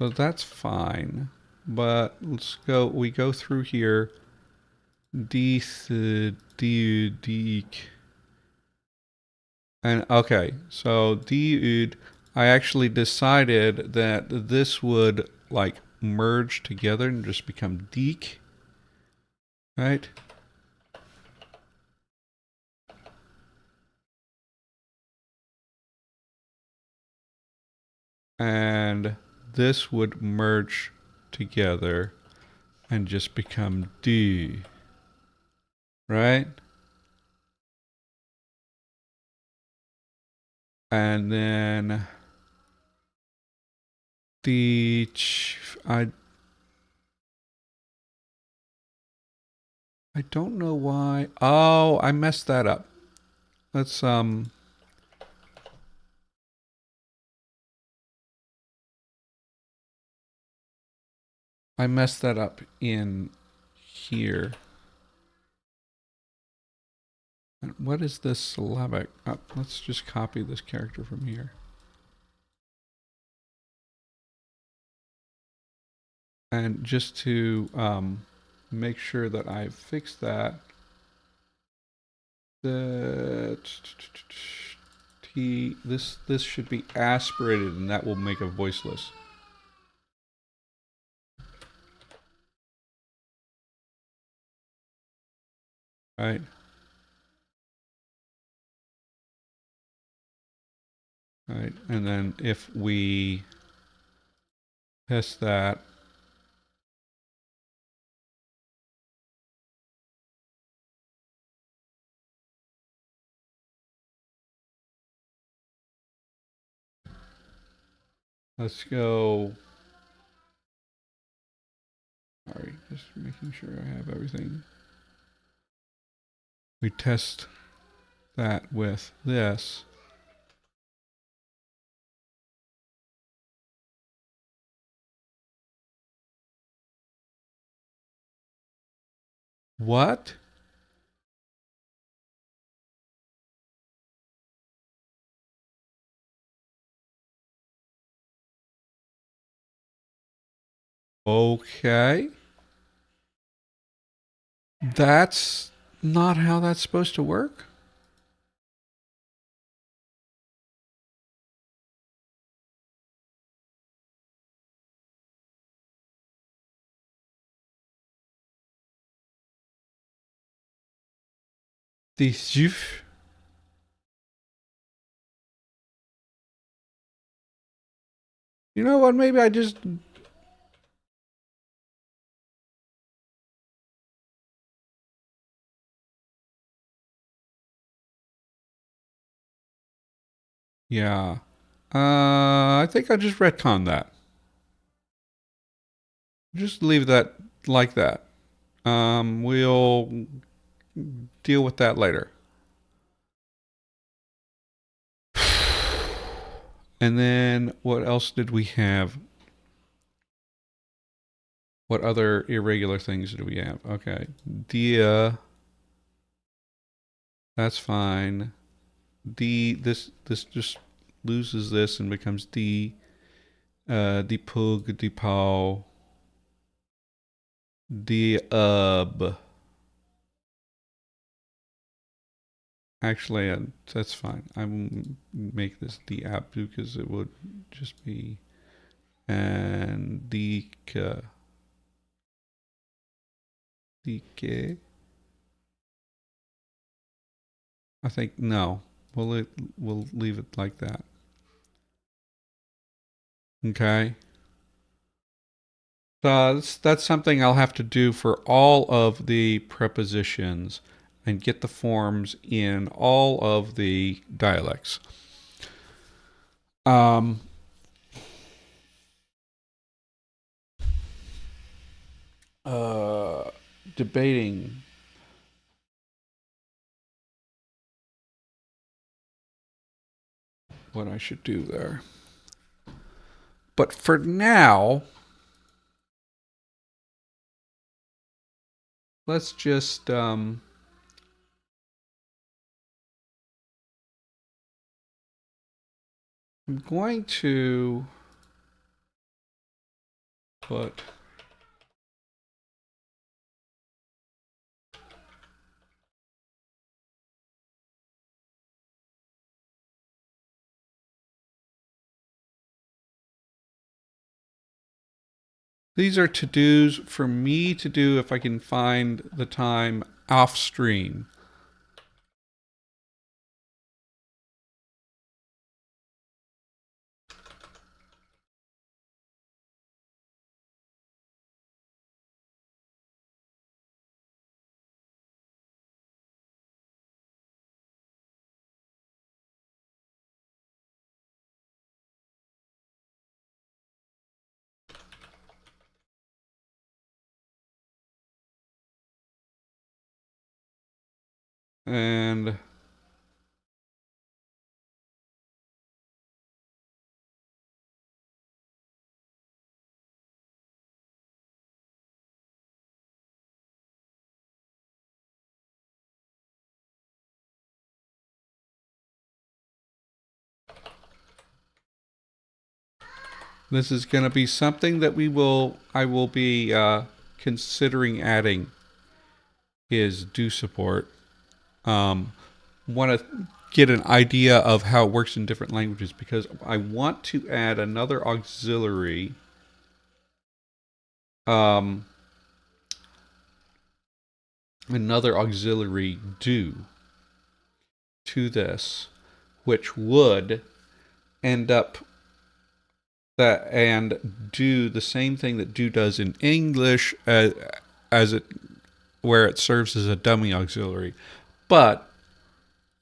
So that's fine. But let's go, we go through here. And okay, so diud, I actually decided that this would like merge together and just become deek, right? And this would merge together and just become D, right? And then the I don't know why. Oh, I messed that up. Let's I messed that up in here. And what is this syllabic? Let's just copy this character from here. And just to make sure that I fix that, this should be aspirated, and that will make it voiceless. Right? Right. And then if we test that, let's go. Sorry, just making sure I have everything. We test that with this. What? Okay. That's not how that's supposed to work. The juif. You know what? Maybe I just. Yeah. I think I just retconned that. Just leave that like that. We'll deal with that later. And then what else did we have? What other irregular things do we have? Okay. Dia. That's fine. This just loses this and becomes the pug, the paw, the Actually, that's fine. I will make this the app because it would just be and the I think no. We'll leave it like that. Okay. That's something I'll have to do for all of the prepositions and get the forms in all of the dialects. Um, uh, Debating what I should do there. But for now, let's just I'm going to put these are to-dos for me to do if I can find the time off stream. And this is going to be something that I will be considering adding is do support. Want to get an idea of how it works in different languages because I want to add another auxiliary. Another auxiliary do to this, which would end up that and do the same thing that do does in English as it where it serves as a dummy auxiliary. But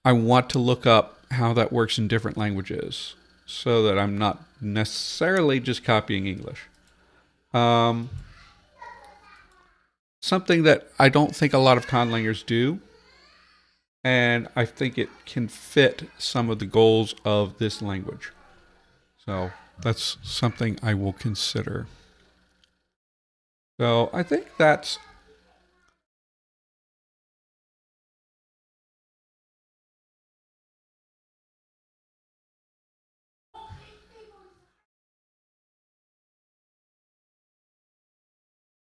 I want to look up how that works in different languages so that I'm not necessarily just copying English. Something that I don't think a lot of conlangers do And I think it can fit some of the goals of this language. So that's something I will consider. So I think that's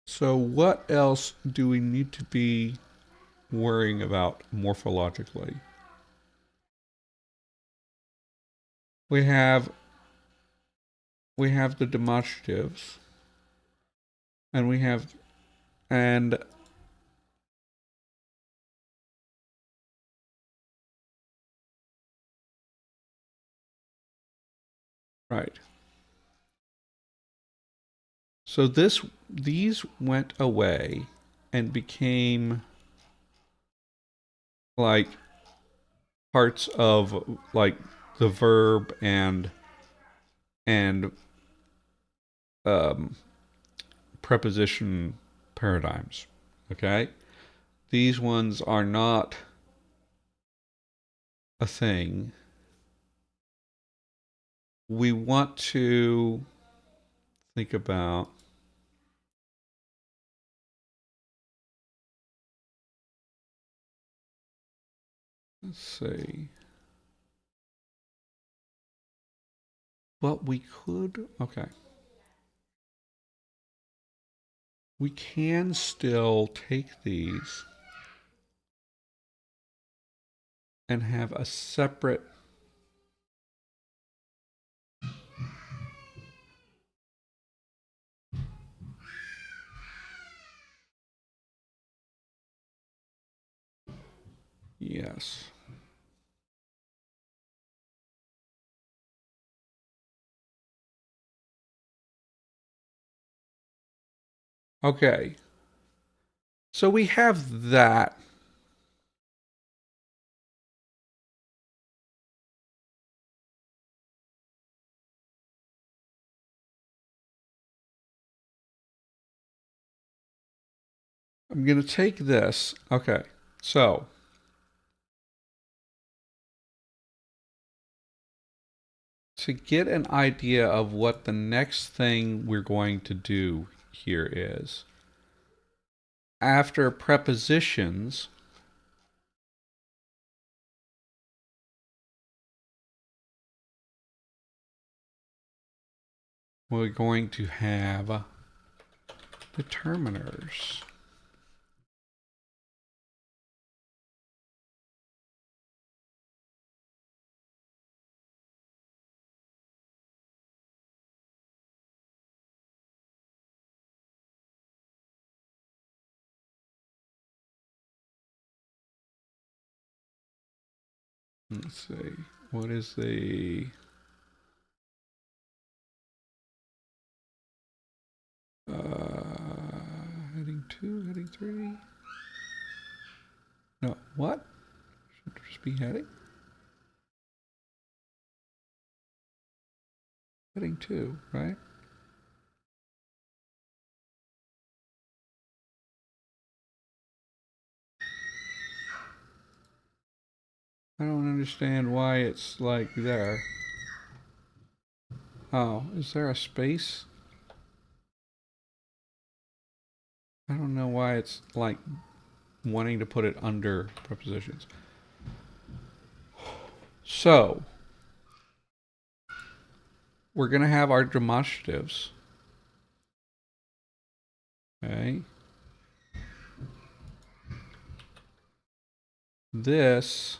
so. What else do we need to be worrying about morphologically? We have we have the demonstratives, and we have and right. So these went away and became like parts of like the verb and um, preposition paradigms. Okay, these ones are not a thing. We want to think about. Let's see. Well, we could. Okay. We can still take these and have a separate. Yes. Okay. So we have that. I'm going to take this. Okay. So to get an idea of what the next thing we're going to do here is, after prepositions, we're going to have determiners. Let's see. What is the heading 2, heading 3? No, what? Should it just be heading? Heading 2, right? I don't understand why it's like there. Oh, is there a space? I don't know why it's like wanting to put it under prepositions. So, we're going to have our demonstratives. Okay. This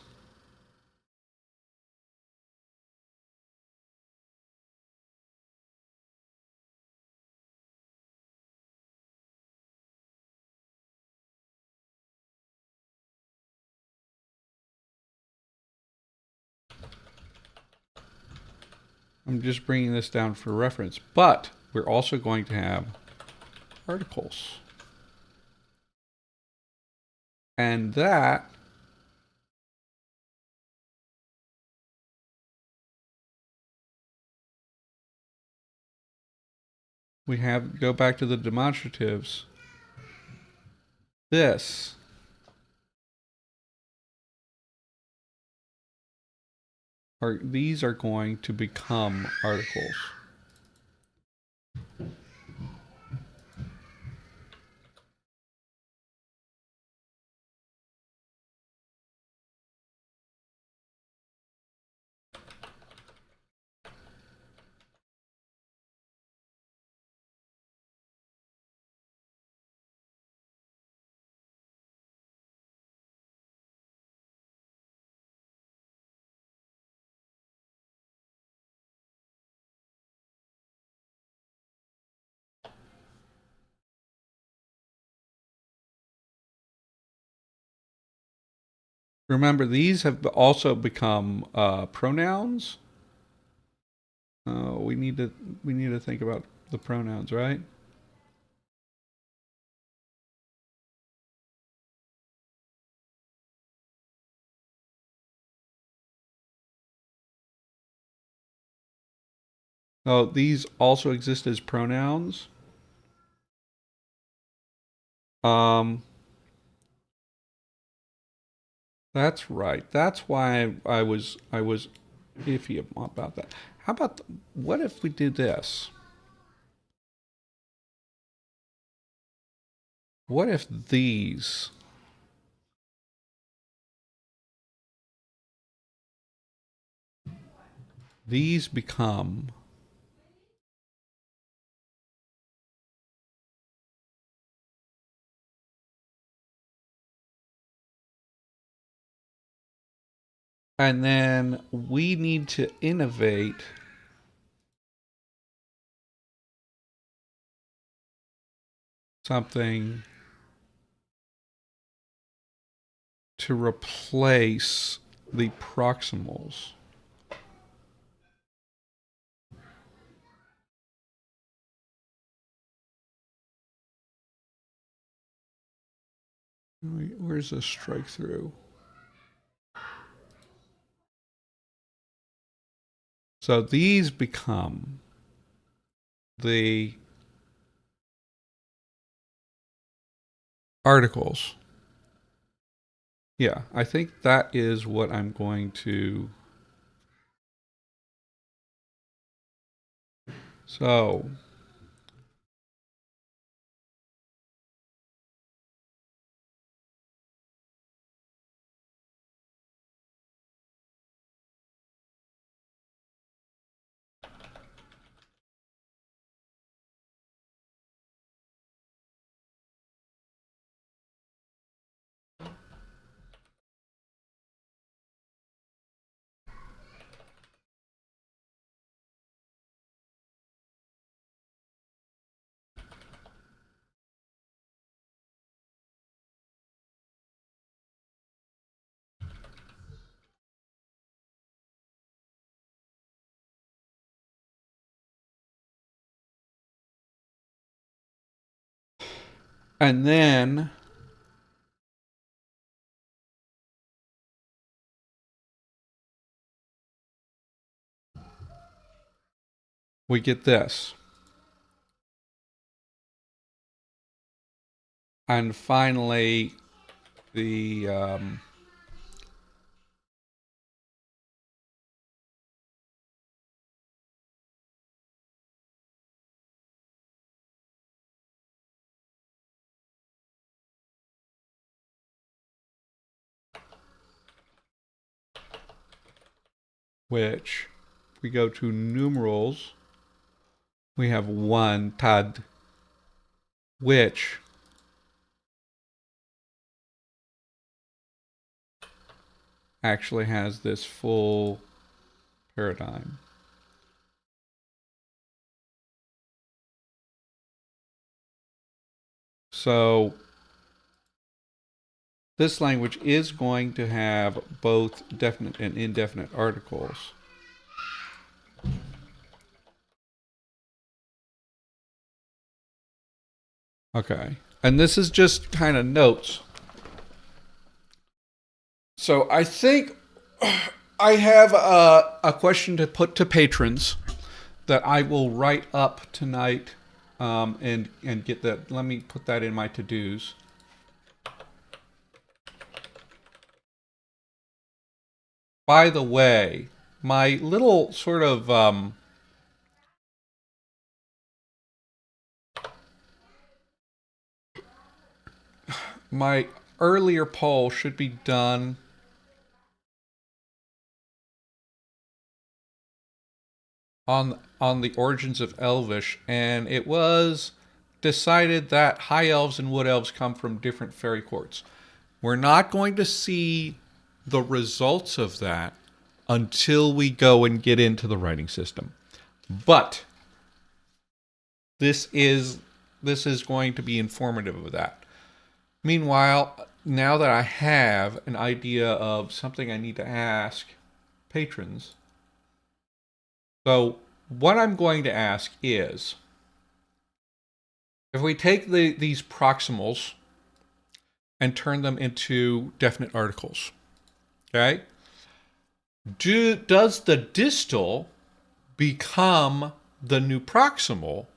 I'm just bringing this down for reference, but we're also going to have articles. And that we have, go back to the demonstratives. This these are going to become articles. Remember, these have also become pronouns. We need to think about the pronouns, right? So these also exist as pronouns. Um, that's right. That's why I was iffy about that. How about what if we did this? What if these become and then we need to innovate something to replace the proximals. Where's the strike through? So these become the articles. Yeah, I think that is what I'm going to. So and then we get this. And finally, the which if we go to numerals, we have one tad, which actually has this full paradigm. So this language is going to have both definite and indefinite articles. Okay. And this is just kind of notes. So I think I have a question to put to patrons that I will write up tonight and get that. Let me put that in my to-dos. By the way, my little sort of my earlier poll should be done on the origins of Elvish, and it was decided that high elves and wood elves come from different fairy courts. We're not going to see the results of that until we go and get into the writing system. But this is going to be informative of that. Meanwhile, now that I have an idea of something I need to ask patrons, so what I'm going to ask is, if we take these proximals and turn them into definite articles, okay? Does the distal become the new proximal,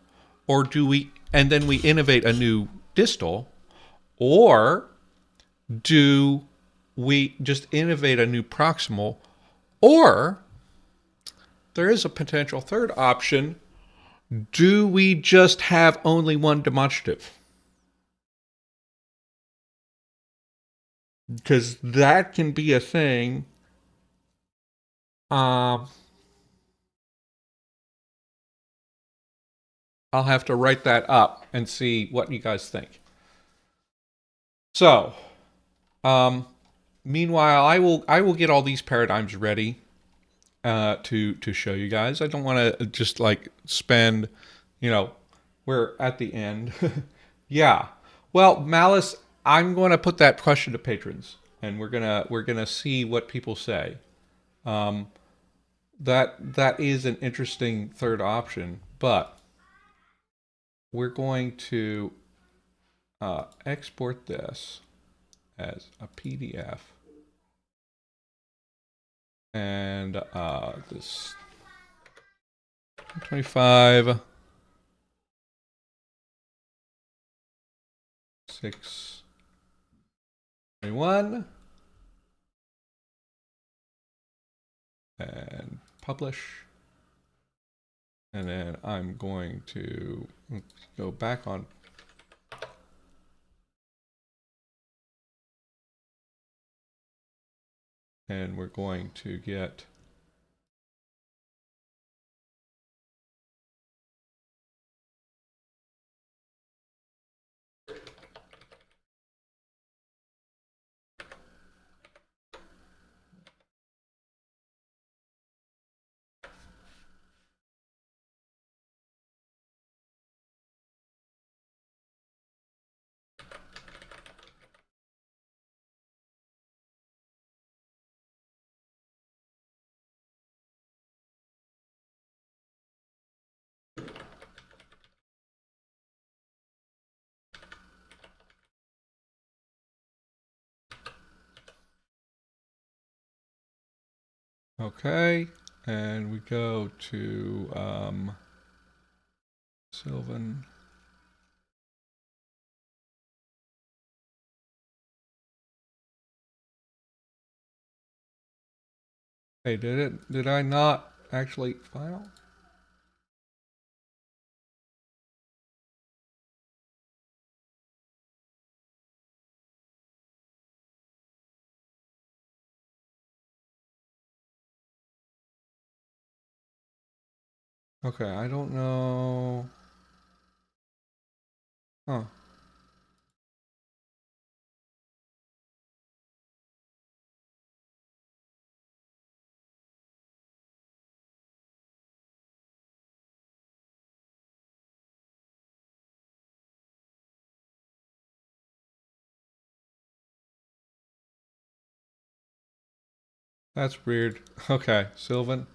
or do we, and then we innovate a new distal, or do we just innovate a new proximal, or there is a potential third option, do we just have only one demonstrative? Because that can be a thing. I'll have to write that up and see what you guys think. So, meanwhile, I will get all these paradigms ready to show you guys. I don't want to just like spend, we're at the end. Yeah. Well, Malice, I'm going to put that question to patrons, and we're gonna see what people say. That is an interesting third option, but we're going to export this as a PDF, and this 25 621 and publish. And then I'm going to go back on. And we're going to get okay, and we go to Sylvan. Hey, did I not actually file? Okay, I don't know. Huh. That's weird. Okay, Sylvan.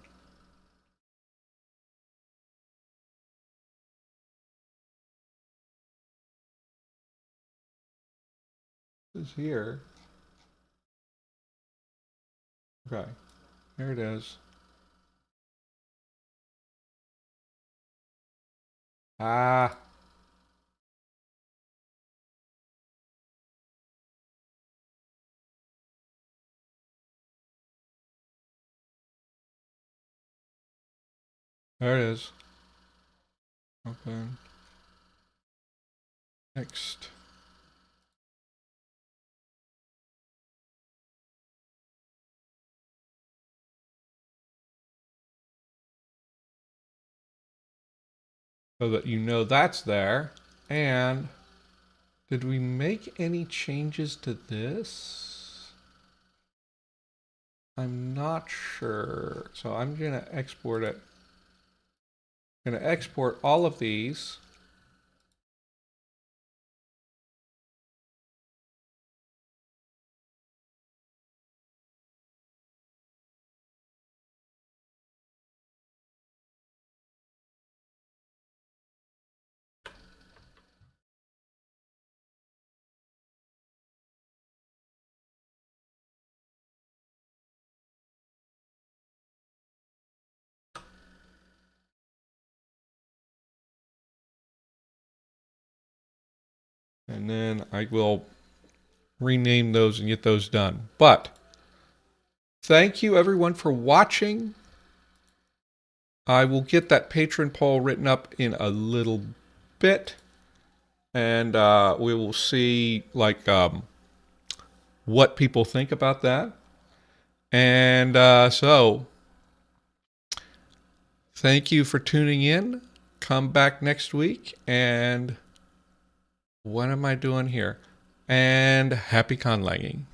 Is here. Okay, here it is. Ah. There it is. Open. Next. So that you know that's there. And did we make any changes to this? I'm not sure. So I'm going to export it. I'm going to export all of these. And then I will rename those and get those done. But thank you everyone for watching. I will get that patron poll written up in a little bit. And we will see what people think about that. And so thank you for tuning in. Come back next week. And what am I doing here? And happy conlagging.